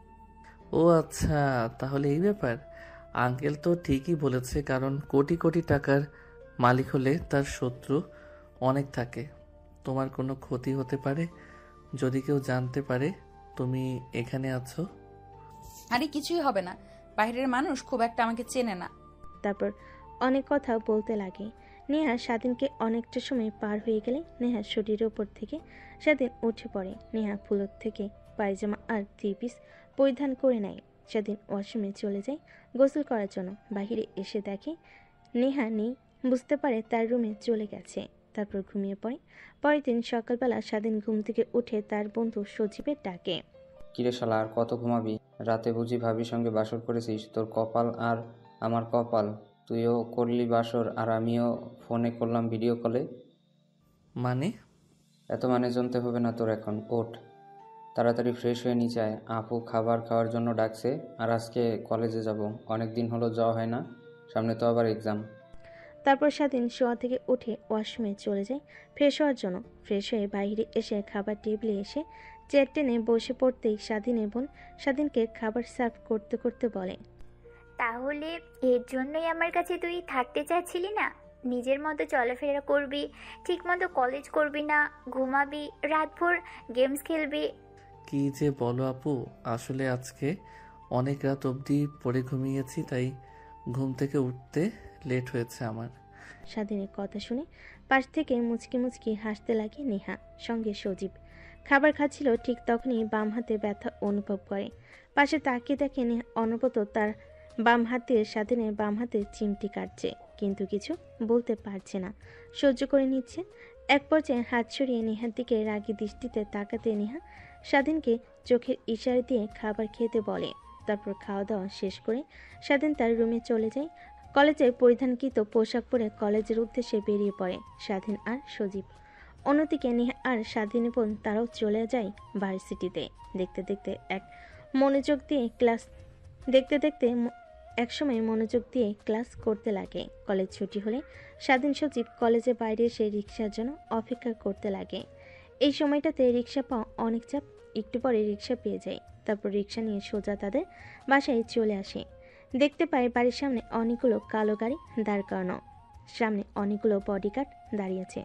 ও আচ্ছা, তাহলে এই ব্যাপার। আঙ্কেল তো ঠিকই বলেছে, কারণ কোটি কোটি টাকার মালিক হলে তার শত্রু অনেক থাকে। তোমার কোনো ক্ষতি হতে পারে যদি কেউ জানতে পারে তুমি এখানে আছো। আরে কিছুই হবে না, বাইরের মানুষ খুব একটা আমাকে চেনে না। তারপর অনেক কথা বলতে লাগে। নেহা স্বাধীনকে অনেকটা সময় পার হয়ে গেলে নেহার শরীরের ওপর থেকে স্বাধীন উঠে পড়ে। নেহা ফুলোর থেকে পায়জামা আর 3 পিস পরিধান করে নেয়। স্বাধীন ওয়াশরুমে চলে যায় গোসল করার জন্য। বাহিরে এসে দেখে নেহা নেই, বুঝতে পারে তার রুমে চলে গেছে। তারপর ঘুমিয়ে পড়ে। পরের দিন সকালবেলা স্বাধীন ঘুম থেকে উঠে তার বন্ধু সজীবের ডাকে, কিরে শালা, আর কত ঘুমাবি? রাতে বুঝি ভাবির সঙ্গে বাসর করেছিস? তোর কপাল আর আমার কপাল, তুইও করলি বাসর আর আমিও ফোনে করলাম ভিডিও কলে। মানে? এত মানে জানতে হবে না তোর এখন, ওঠ তাড়াতাড়ি ফ্রেশ হয়ে নিচে আয়। আপু খাবার খাওয়ার জন্য ডাকছে, আর আজকে কলেজে যাব, অনেক দিন হলো যাওয়া হয় না, সামনে তো আবার এক্সাম। তারপর স্বাধীন শোয়া থেকে উঠে ওয়াশরুমে চলে যায় ফ্রেশ হওয়ার জন্য। ফ্রেশ হয়ে বাইরে এসে খাবার টেবিলে এসে চেয়ার টেনে বসে পড়তেই স্বাধীনের বোন স্বাধীনকে খাবার সার্ভ করতে করতে বলে, তাহলে এর জন্যই আমার কাছে তুই থাকতে চাচ্ছিলি না? নিজের মতো চলাফেরা করবি, ঠিক মতো কলেজ করবি না, ঘুমাবি, রাতভর গেমস খেলবি। কি যে বলো আপু, আসলে আজকে অনেক রাত অবধি পড়ে ঘুমিয়েছি, তাই ঘুম থেকে উঠতে লেট হয়েছে আমার। স্বাধীনের কথা শুনে পাশ থেকে মুচকি মুচকি হাসতে লাগে নেহা। সঙ্গে সজীব খাবার খাচ্ছিল। ঠিক তখনই বাম হাতে ব্যথা অনুভব করে। পাশে তাকিয়ে দেখে নেহা অনবরত তার বাম হাতে স্বাধীনের বাম হাতে চিমটি কাটছে, কিন্তু কিছু বলতে পারছে না, সহ্য করে নিচ্ছে। এক পর্যায়ে হাত সরিয়ে নেহার দিকে রাগী দৃষ্টিতে তাকাতে নেহা স্বাধীনকে চোখের ইশারা দিয়ে খাবার খেতে বলে। তারপর খাওয়া দাওয়া শেষ করে স্বাধীন তার রুমে চলে যায়। কলেজে পরিধানকৃত পোশাক পরে কলেজের উদ্দেশ্যে বেরিয়ে পড়ে স্বাধীন আর সজীব। অন্যদিকে নেহা আর স্বাধীনের বোন তারাও চলে যায় ভার্সিটিতে। দেখতে দেখতে একসময় মনোযোগ দিয়ে ক্লাস করতে লাগে। কলেজ ছুটি হলে স্বাধীন সজীব কলেজের বাইরে এসে রিক্সার জন্য অপেক্ষা করতে লাগে। এই সময়টাতে রিক্সা পাওয়া অনেক চাপ। একটু পরে রিক্সা পেয়ে যায়। তারপর রিক্সা নিয়ে সোজা তাদের বাসায় চলে আসে। দেখতে পায় বাড়ির সামনে অনেকগুলো কালো গাড়ি দাঁড় করানো, সামনে অনেকগুলো বডিগার্ড দাঁড়িয়েছে।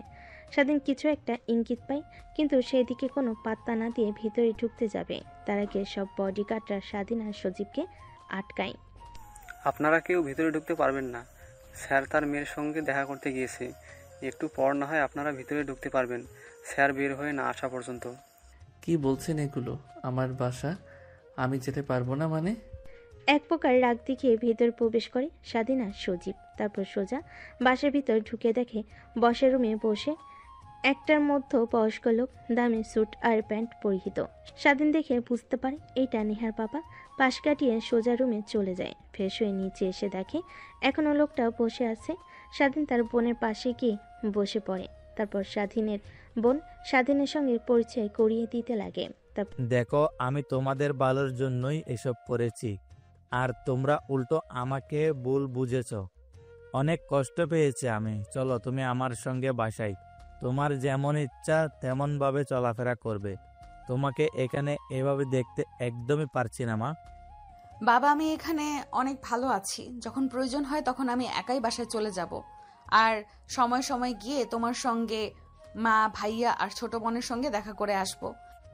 স্বাধীন কিছু একটা ইঙ্গিত পায়, কিন্তু সেই দিকে কোনো পাত্তা না দিয়ে ভিতরে ঢুকতে যাবে তার আগে সব বডিগার্ডরা স্বাধীন আর সজীবকে আটকায়। আপনারা কেউ ভিতরে ঢুকতে পারবেন না, স্যার তার মেয়ের সঙ্গে দেখা করতে গিয়েছে, একটু পর না হয় আপনারা ভিতরে ঢুকতে পারবেন, স্যার বের হয়ে না আসা পর্যন্ত। কি বলছেন এগুলো? আমার বাসা, আমি যেতে পারবো না মানে? এক প্রকার রাগ দেখিয়ে ভেতর প্রবেশ করে স্বাধীন আর সজীব। তারপর সোজা বাসার ভিতর ঢুকে দেখে বসার রুমে বসে একটার মধ্যে বয়স্ক লোক, দামি স্যুট আর প্যান্ট পরিহিত। স্বাধীন দেখে বুঝতে পারে এইটা নেহার বাবা। পাশ কাটিয়ে সোজা রুমে চলে যায়। ফ্রেশ হয়ে নিচে এসে দেখে এখনও লোকটা বসে আছে। স্বাধীন তার বোনের পাশে গিয়ে বসে পড়ে। তারপর স্বাধীনের বোন স্বাধীনের সঙ্গে পরিচয় করিয়ে দিতে লাগে। দেখো, আমি তোমাদের ভালোর জন্যই এসব করেছি, আর তোমরা উল্টো আমাকে ভুল বুঝেছ। অনেক কষ্ট পেয়েছি আমি। চলো তুমি আমার সঙ্গে বাসায়। তোমার যেমন ইচ্ছা তেমনভাবে চলাফেরা করবে। তোমাকে এখানে এভাবে দেখতে একদমই পারছি না মা। বাবা, আমি এখানে অনেক ভালো আছি। যখন প্রয়োজন হয় তখন আমি একাই বাসায় চলে যাব, আর সময় সময় গিয়ে তোমার সঙ্গে মা, ভাইয়া আর ছোট বোনের সঙ্গে দেখা করে আসব।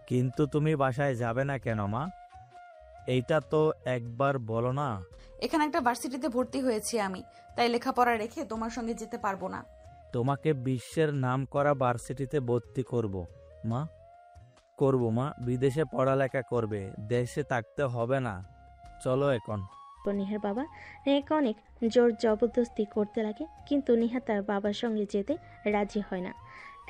কিন্তু তুমি বাসায় যাবে না কেন মা? এইটা তো একবার বলো না। এখানে একটা ভার্সিটিতে ভর্তি হয়েছি আমি, তাই লেখাপড়া রেখে তোমার সঙ্গে যেতে পারবো না। তোমাকে বিশ্বের নামকরা ভার্সিটিতে ভর্তি করব মা। করব মা, বিদেশে পড়ালেখা করবে, দেশে থাকতে হবে না। চলো এখন। নিহার বাবা নেহাকে অনেক জোর জবরদস্তি করতে লাগে, কিন্তু নেহা তার বাবার সঙ্গে যেতে রাজি হয় না।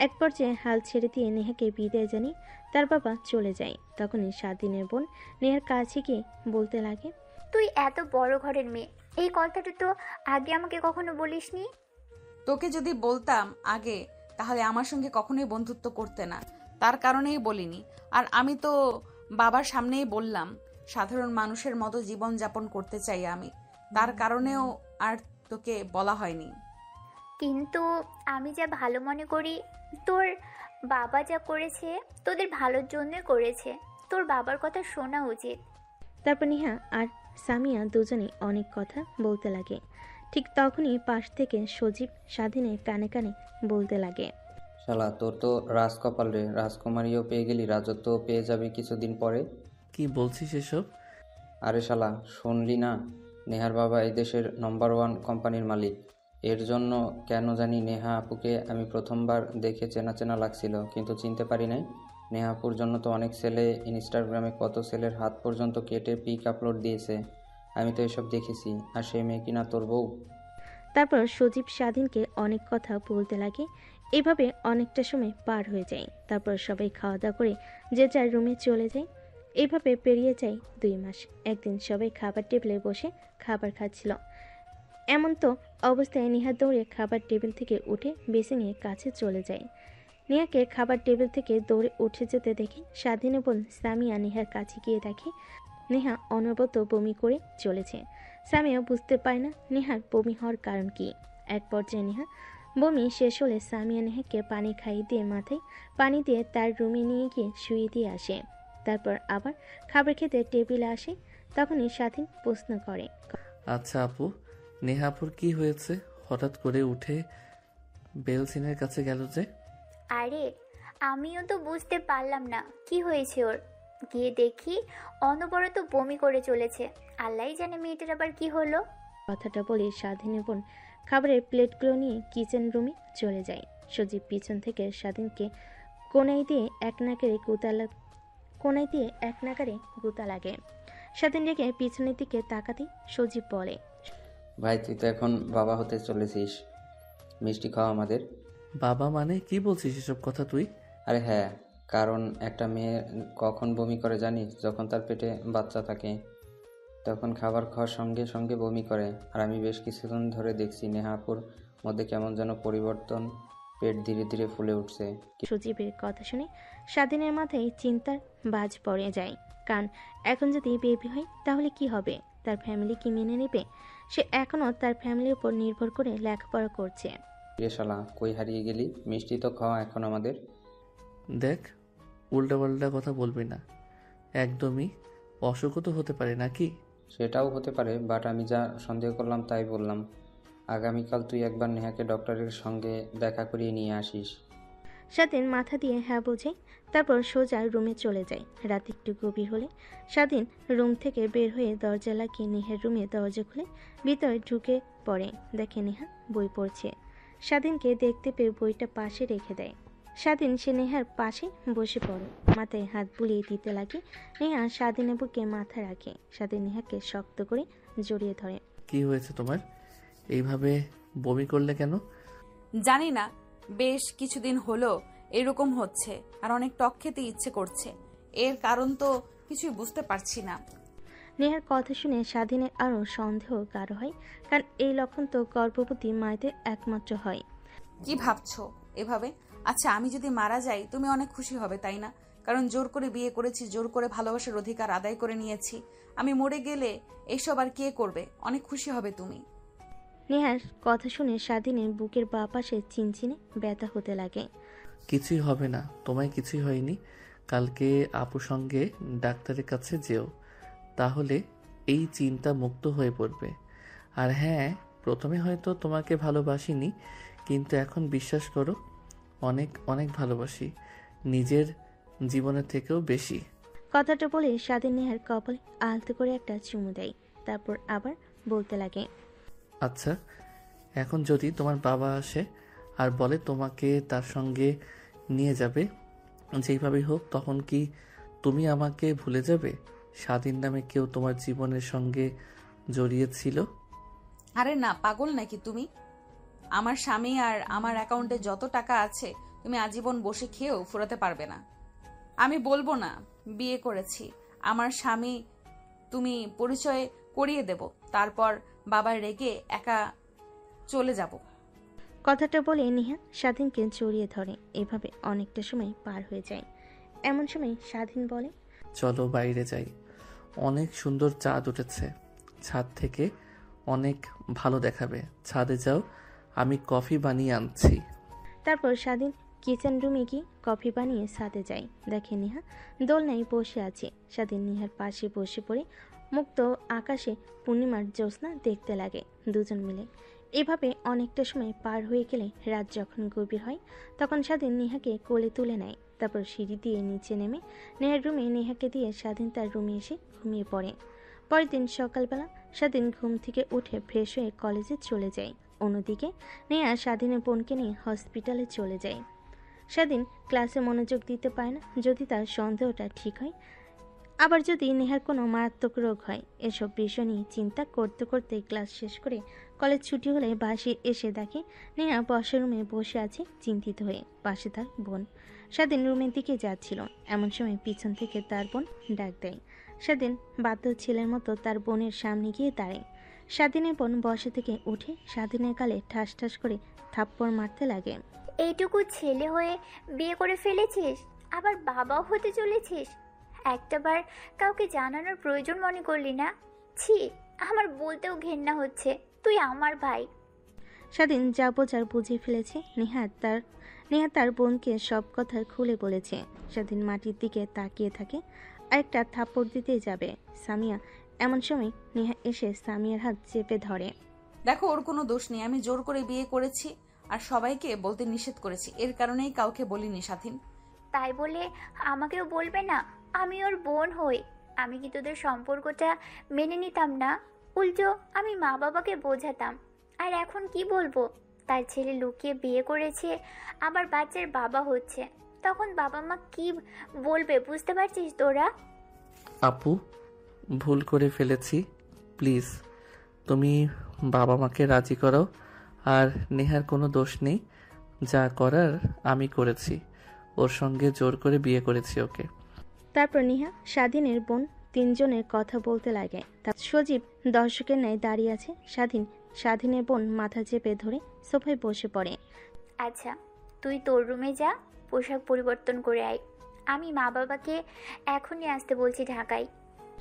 এক পর্যায়ে হাল ছেড়ে দিয়ে নেহাকে বিদায় জানিয়ে তার বাবা চলে যায়। তখনই স্বাধীনের বোন নেহার কাছে গিয়ে বলতে লাগে, তুই এত বড় ঘরের মেয়ে, এই কথাটা তো আগে আমাকে কখনো বলিসনি। তোকে যদি বলতাম আগে, তাহলে আমার সঙ্গে কখনোই বন্ধুত্ব করতে না, তার কারণেই বলিনি। আর আমি তো বাবার সামনেই বললাম, সাধারণ মানুষের মতো জীবন যাপন করতে চাই আমি, তার কারণেও আর তোকে বলা হয়নি। কিন্তু আমি যা ভালো মনে করি, তোর বাবা যা করেছে তোদের ভালোর জন্যই করেছে, তোর বাবার কথা শোনা উচিত। তারপর নেহা আর সামিয়া দুজনে অনেক কথা বলতে লাগে। ঠিক তখনই পাশ থেকে সজীব স্বাধীনের কানে কানে বলতে লাগে, শালা, তোর তো রাজকপাল রে, রাজকুমারীও পেয়ে গেলি, রাজত্বও পেয়ে যাবি কিছুদিন পরে। কি বলছিস এসব? আরে শালা, শুনলি না? নেহার বাবা এই দেশের নম্বর 1 কোম্পানির মালিক। এর জন্য কেন জানি নেহা আপুকে আমি প্রথমবার দেখে চেনা চেনা লাগছিল, কিন্তু চিনতে পারি নাই। নেহা আপুর জন্য তো অনেক ছেলে ইনস্টাগ্রামে কত ছেলের হাত পর্যন্ত কেটে পিক আপলোড দিয়েছে, আমি তো এসব দেখেছি। আর সেই মেয়ে কিনা তোর বউ। তারপর সজীব স্বাধীনকে অনেক কথা বলতে লাগে। এভাবে অনেকটা সময় পার হয়ে যায়। তারপর সবাই খাওয়া দাওয়া করে যে যার রুমে চলে যায়। এইভাবে পেরিয়ে যায় 2 মাস। একদিন সবাই খাবার টেবিলে বসে খাবার খাচ্ছিল। এমন তো অবস্থায় নেহা দৌড়ে খাবার টেবিল থেকে উঠে বেসিংয়ের কাছে চলে যায়। নেহাকে খাবার টেবিল থেকে দৌড়ে উঠে যেতে দেখে স্বাধীন বোন সামিয়া নেহার কাছে গিয়ে দেখে নেহা অনবরত বমি করে চলেছে। সামিয়া বুঝতে পারে না নেহার বমি হওয়ার কারণ কি। এক পর্যায়ে নেহা বমি শেষ হলে সামিয়া নেহাকে পানি খাইয়ে দিয়ে মাথায় পানি দিয়ে তার রুমে নিয়ে গিয়ে শুয়ে দিয়ে আসে। তারপর আবার খাবার খেতে টেবিলে আসে। তখনই স্বাধীন প্রশ্ন করে, আচ্ছা আপু, নেহাপুর কি হয়েছে? হঠাৎ করে উঠে বেলসিনের কাছে গেল যে? আরে আমিও তো বুঝতে পারলাম না কি হয়েছে ওর। গিয়ে দেখি অনবরত বমি করে চলেছে। আল্লাহই জানে মেয়েটার আবার কি হলো। কথাটা বলে স্বাধীন বোন খাবারের প্লেটগুলো নিয়ে কিচেন রুমে চলে যায়। সজীব পিছন থেকে স্বাধীনকে কোনায় দিয়ে এক নাগারে গুতা লাগে। স্বাধীন রেখে পিছনের দিকে তাকাতে সজীব বলে, ভাই, তুই তো এখন বাবা হতে চলেছিস, মিষ্টি খাওয়া আমাদের। বাবা মানে কি বলছিস এসব কথা তুই? আরে হ্যাঁ, কারণ একটা মেয়ে কখন বমি করে জানিস? যখন তার পেটে বাচ্চা থাকে, তখন খাবার খাওয়ার সঙ্গে সঙ্গে বমি করে। আর আমি বেশ কিছুদিন ধরে দেখছি নেহাপুর মধ্যে কেমন যেন পরিবর্তন, পেট ধীরে ধীরে ফুলে উঠছে। সজীবের কথা শুনে স্বাধীনের মাথায় চিন্তার বাজ পড়ে যায়। কারণ এখন যদি বেবি হয় তাহলে কি হবে? তার ফ্যামিলি কি মেনে নেবে? সে এখনও তার ফ্যামিলির উপর নির্ভর করে লেখাপড়া করছে। রে শালা, কই হারিয়ে গেলি? মিষ্টি তো খাওয়া এখন আমাদের। দেখ, উল্টাপাল্টা কথা বলবি না। একদমই অসুখও তো হতে পারে নাকি? সেটাও হতে পারে, বাট আমি যা সন্দেহ করলাম তাই বললাম। আগামীকাল তুই একবার নেহাকে ডক্টরের সঙ্গে দেখা করিয়ে নিয়ে আসিস। স্বাধীন মাথা দিয়ে হ্যাঁ বোঝে। তারপর সোজা রুমে চলে যায়। রাত একটু গভীর হলে স্বাধীন রুম থেকে বের হয়ে দরজা লাগিয়ে নেহার রুমে দরজা খুলে ভিতরে ঢুকে পড়ে। দেখে নেহা বই পড়ছে। স্বাধীনকে দেখতে পেয়ে বইটা পাশে রেখে দেয়। স্বাধীন সে নেহার পাশে বসে পড়ে, মাথায় হাত বুলিয়ে দিতে লাগে। নেহা স্বাধীনের বুকে মাথা রাখে। স্বাধীন নেহাকে শক্ত করে জড়িয়ে ধরে। কি হয়েছে তোমার? এইভাবে বমি করলে কেন? জানি না, বেশ কিছুদিন হলো এরকম হচ্ছে, আর অনেক টক খেতে ইচ্ছে করছে। এর কারণ তো কিছুই বুঝতে পারছি না। নেহার কথা শুনে স্বাধীনের আরও সন্দেহ গাঢ় হয়, কারণ এই লক্ষণ তো গর্ভবতী মায়েদের একমাত্র হয়। কি ভাবছো এভাবে? আচ্ছা, আমি যদি মারা যাই তুমি অনেক খুশি হবে, তাই না? কারণ জোর করে বিয়ে করেছি, জোর করে ভালোবাসার অধিকার আদায় করে নিয়েছি। আমি মরে গেলে এইসব আর কে করবে? অনেক খুশি হবে তুমি। নেহার কথা শুনে স্বাধীনের বুকের বাঁ পাশে চিনচিনে ব্যথা হতে লাগে। কিছুই হবে না, তোমায় কিছুই হয়নি। কালকে আপু সঙ্গে ডাক্তারের কাছে যেও, তাহলে এই চিন্তা মুক্ত হয়ে পড়বে। আর হ্যাঁ, প্রথমে হয়তো তোমাকে ভালোবাসিনি, কিন্তু এখন বিশ্বাস করো অনেক অনেক ভালোবাসি, নিজের জীবনের থেকেও বেশি। কথাটা বলে স্বাধীন নেহার কপালে আলতো করে একটা চুমু দেয়, তারপর আবার বলতে লাগে, আচ্ছা, এখন যদি তোমার বাবা আসে আর বলে তোমাকে তার সঙ্গে নিয়ে যাবে যেইভাবেই হোক, তখন কি তুমি আমাকে ভুলে যাবে? স্বাধীন নামে কেউ তোমার জীবনের সঙ্গে জড়িয়েছিল? আরে না, পাগল নাকি তুমি? আমার স্বামী আর আমার অ্যাকাউন্টে যত টাকা আছে তুমি আজীবন বসে খেয়েও ফুরাতে পারবে না। আমি বলবো না বিয়ে করেছি, আমার স্বামী তুমি পরিচয় করিয়ে দেব, তারপর বাবার রেগে একা চলে যাব। কথাটা বলে নেহা স্বাধীনকে জড়িয়ে ধরে। এভাবে অনেকটা সময় পার হয়ে যায়। এমন সময় স্বাধীন বলে, চলো বাইরে যাই, অনেক সুন্দর চাঁদ উঠেছে, ছাদ থেকে অনেক ভালো দেখাবে। ছাদে যাও, আমি কফি বানিয়ে আনছি। তারপর স্বাধীন কিচেন রুমে গিয়ে কফি বানিয়ে সাথে যায়। দেখে নেহা দোলনায় বসে আছে। স্বাধীন নেহার পাশে বসে পড়ে মুক্ত আকাশে পূর্ণিমার জ্যোৎস্না দেখতে লাগে দুজন মিলে। এভাবে অনেকটা সময় পার হয়ে গেলে রাত যখন গভীর হয়, তখন স্বাধীন নেহাকে কোলে তুলে নেয়। তারপর সিঁড়ি দিয়ে নিচে নেমে নেহার রুমে নেহাকে দিয়ে স্বাধীন তার রুমে এসে ঘুমিয়ে পড়ে। পরের দিন সকালবেলা স্বাধীন ঘুম থেকে উঠে ফ্রেশ হয়ে কলেজে চলে যায়। অন্যদিকে নেহা স্বাধীনের বোনকে নিয়ে হসপিটালে চলে যায়। স্বাধীন ক্লাসে মনোযোগ দিতে পারে না, যদি তার সন্দেহটা ঠিক হয়, আবার যদি নেহার কোনো মারাত্মক রোগ হয়। এসব বিষয় নিয়ে চিন্তা করতে করতে ক্লাস শেষ করে কলেজ ছুটি হলে বাসে এসে দেখে নেহা বসার রুমে বসে আছে চিন্তিত হয়ে, পাশে তার বোন। স্বাধীন রুমের দিকে যাচ্ছিল, এমন সময় পিছন থেকে তার বোন ডাক দেয়। স্বাধীন বাধ্য ছেলের মতো তার বোনের সামনে গিয়ে দাঁড়ায়। স্বাধীনের বোন বসে থেকে উঠে স্বাধীনের গালে ঠাস ঠাস করে থাপ্পড় মারতে লাগে। এইটুকু ছেলে হয়ে বিয়ে করে ফেলেছিস, আবার বাবাও হতে চলেছিস। একটাবার কাউকে জানানোর প্রয়োজন মনে করলি না? ছি, আমার বলতেও ঘেন্না হচ্ছে। তুই আমার ভাই। স্বাধীন যা বোঝার বুঝে ফেলেছে। নেহা তার বোনকে সব কথা খুলে বলেছে। স্বাধীন মাটির দিকে তাকিয়ে থাকে, আরেকটা থাপ্পড় দিতে যাবে সামিয়া। এমন সময় নেহা এসে সামিয়ার হাত চেপে ধরে। দেখো, ওর কোনো দোষ নেই, আমি জোর করে বিয়ে করেছি আর সবাইকে বলতে নিষেধ করেছি, এর কারণেই কাউকে বলিনি। স্বাধীন, তাই বলে আমাকেও বলবে না? আমি ওর বোন হই। আমি কি তোদের সম্পর্কটা মেনে নিতাম না? উল্টো আমি মা বাবাকে বোঝাতাম। আর এখন কি বলবো? তার ছেলে লুকিয়ে বিয়ে করেছে, আবার বাচ্চার বাবা হচ্ছে। তখন বাবা মা কি বলবে বুঝতে পারছিস তোরা? আপু, ভুল করে ফেলেছি, প্লিজ তুমি বাবা মাকে রাজি করাও। আর নেহার কোনো দোষ নেই, যা করার আমি করেছি, ওর সঙ্গে জোর করে বিয়ে করেছি ওকে। তারপর নেহা স্বাধীনের বোন তিনজনের কথা বলতে লাগে। তার সজীব দর্শকের ন্যায় দাঁড়িয়ে আছে। স্বাধীনের বোন মাথা চেপে ধরে সোফায় বসে পড়ে। আচ্ছা, তুই তোর রুমে যা, পোশাক পরিবর্তন করে আয়। আমি মা বাবাকে এখনই আসতে বলছি ঢাকায়।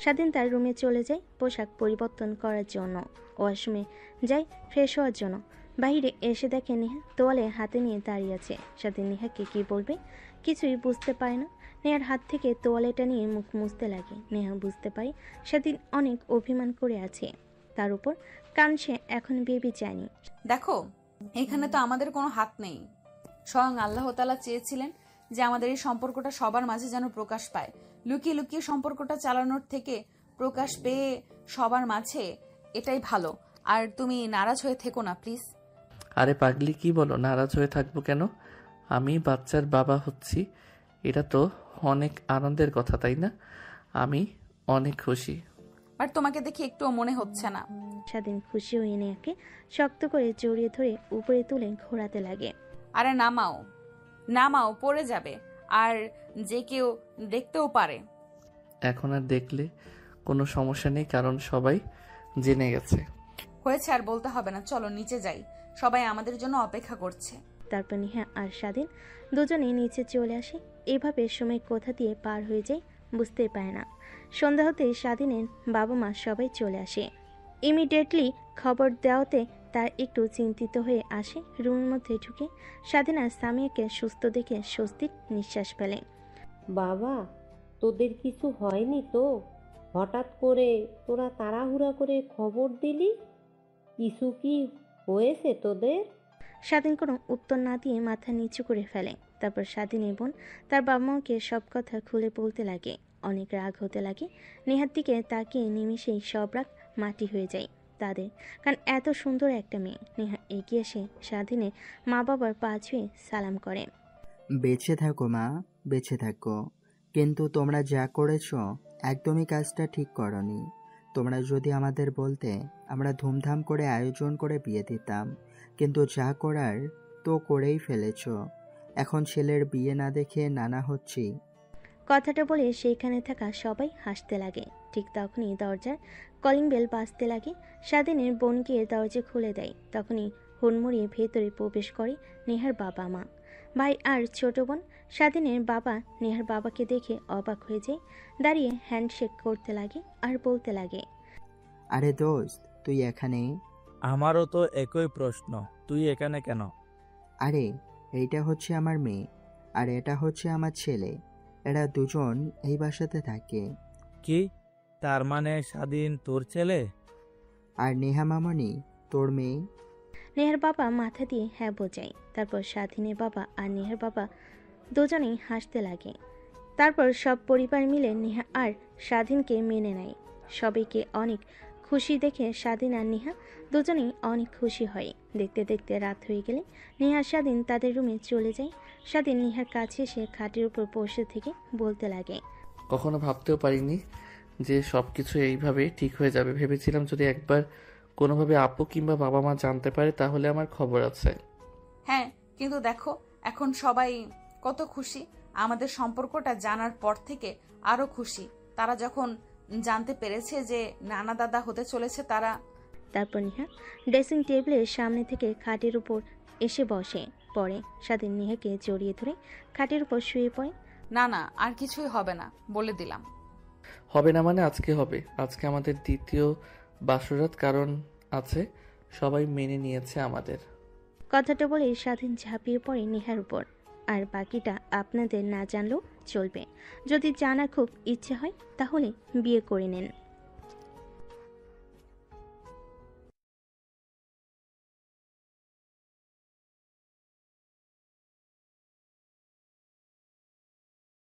স্বাধীন তার রুমে চলে যায় পোশাক পরিবর্তন করার জন্য। ওয়াশরুমে যায় ফ্রেশ হওয়ার জন্য। বাইরে এসে দেখে নেহা তোয়ালে হাতে নিয়ে দাঁড়িয়ে আছে। স্বাধীন নেহাকে কি বলবে কিছুই বুঝতে পারে না। নেহার হাত থেকে তোয়ালেটা নিয়ে মুখ মুছতে লাগে। নেহা বুঝতে পারে স্বাধীন অনেক অভিমান করে আছে তার উপর, কারণ সে এখন বেবি চায়নি। দেখো, এখানে তো আমাদের কোনো হাত নেই। স্বয়ং আল্লাহ তাআলা চেয়েছিলেন যে আমাদের এই সম্পর্কটা সবার মাঝে যেন প্রকাশ পায়। লুকিয়ে লুকিয়ে সম্পর্কটা চালানোর থেকে প্রকাশ পেয়ে সবার মাঝে এটাই ভালো। আর তুমি নারাজ হয়ে থেকো না প্লিজ। আরে পাগলি, কি বলো? নারাজ হয়ে থাকবো কেন? আমি বাচ্চার বাবা হচ্ছি, এটা তো অনেক আনন্দের কথা, তাই না? আমি অনেক খুশি। আর তোমাকে দেখে একটুও মনে হচ্ছে না। স্বাধীন খুশি হয়ে নেহাকে শক্ত করে জড়িয়ে ধরে উপরে তুলে ঘোরাতে লাগে। আরে নামাও নামাও, পড়ে যাবে, আর যে কেউ দেখতেও পারে। এখন আর দেখলে কোনো সমস্যা নেই, কারণ সবাই জেনে গেছে। হয়েছে, আর বলতে হবে না, চলো নিচে যাই, সবাই আমাদের জন্য অপেক্ষা করছে। তারপর নেহা আর স্বাধীন দুজনেই নিচে চলে আসে। এভাবে সময় কোথা দিয়ে পার হয়ে যায় বুঝতেই পারে না। সন্ধ্যা হতে স্বাধীনের বাবা মা সবাই চলে আসে। ইমিডিয়েটলি খবর দেওয়াতে তার একটু চিন্তিত হয়ে আসে। রুমের মধ্যে ঢুকে স্বাধীন আর সামিয়াকে সুস্থ দেখে স্বস্তির নিঃশ্বাস ফেলে। বাবা, তোদের কিছু হয়নি তো? হঠাৎ করে তোরা তাড়াহুড়া করে খবর দিলি, কিছু কি হয়েছে তোদের? স্বাধীন কোনো উত্তর না দিয়ে মাথা নিচু করে ফেলে। তারপর স্বাধীন বোন তার বাবা মাকে সব কথা খুলে বলতে লাগে। অনেক রাগ হতে লাগে। নেহার দিকে তাকিয়ে নিমিষেই সব রাগ মাটি হয়ে যায় তাদের, কারণ এত সুন্দর একটা মেয়ে। নেহা এগিয়ে এসে স্বাধীনের মা বাবার পা ছুঁয়ে সালাম করে। বেঁচে থাকো মা, বেঁচে থাকো। কিন্তু তোমরা যা করেছো একদমই কাজটা ঠিক করনি। তোমরা যদি আমাদের বলতে, আমরা ধুমধাম করে আয়োজন করে বিয়ে দিতাম, কিন্তু যা করার তো করেই ফেলেছ। এখন ছেলের বিয়ে না দেখে নানা হচ্ছি। কথাটা বলে সেইখানে থাকা সবাই হাসতে লাগে। ঠিক তখনই দরজার কলিং বেল বাজতে লাগে। স্বাধীনের বোন গিয়ে দরজা খুলে দেয়। তখনই হুড়মুড়িয়ে ভেতরে প্রবেশ করে নেহার বাবা মা, ভাই আর ছোট বোন। স্বাধীনের বাবা নেহার বাবাকে দেখে অবাক হয়ে যায়। দাঁড়িয়ে হ্যান্ডশেক করতে লাগে আর বলতে লাগে, আরে দোস্ত, তুই এখানে? আমারও তো একই প্রশ্ন, তুই এখানে কেন? আরে এইটা হচ্ছে আমার মেয়ে, আর এটা হচ্ছে আমার ছেলে। এরা দুজন এই বাসাতে থাকে। কি, তার মানে স্বাধীন তোর ছেলে? আর নেহা মামনি তোর মেয়ে? নেহার বাবা মাথা দিয়ে হ্যাঁ বোঝায়। তারপর স্বাধীনের বাবা আর নেহার বাবা দুজনেই হাসতে লাগে। তারপর সব পরিবার মিলে নেহা আর স্বাধীনকে মেনে নেয়। সবাইকে অনেক খুশি দেখে স্বাধীন আর নেহা দুজনেই অনেক খুশি হয়। দেখতে দেখতে রাত হয়ে গেলে নেহা স্বাধীন তাদের রুমে চলে যায়। স্বাধীন নেহার কাছে এসে খাটের উপর বসে থেকে বলতে লাগে, কখনো ভাবতেও পারিনি যে সব কিছু এইভাবে ঠিক হয়ে যাবে। ভেবেছিলাম যদি একবার কোনোভাবে আপু কিংবা বাবা মা জানতে পারে তাহলে আমার খবর আছে। হ্যাঁ, কিন্তু দেখো এখন সবাই কত খুশি। আমাদের সম্পর্কটা জানার পর থেকে আরো খুশি তারা যখন জানতে পেরেছে যে নানা দাদা হতে চলেছে তারা। তারপর নেহা ড্রেসিং টেবিলের সামনে থেকে খাটের উপর এসে বসে পড়ে। স্বাধীন নেহাকে জড়িয়ে ধরে খাটের উপর শুয়ে পড়ে। না না, আর কিছুই হবে না, বলে দিলাম। হবে না মানে আজকে হবে। আজকে আমাদের দ্বিতীয় বাসরাত, কারণ আছে, সবাই মেনে নিয়েছে আমাদের। কথাটা বলে স্বাধীন ঝাঁপিয়ে পড়ে নেহার উপর। আর বাকিটা আপনাদের না জানলেও চলবে। যদি জানার খুব ইচ্ছে হয় তাহলে বিয়ে করে নেন।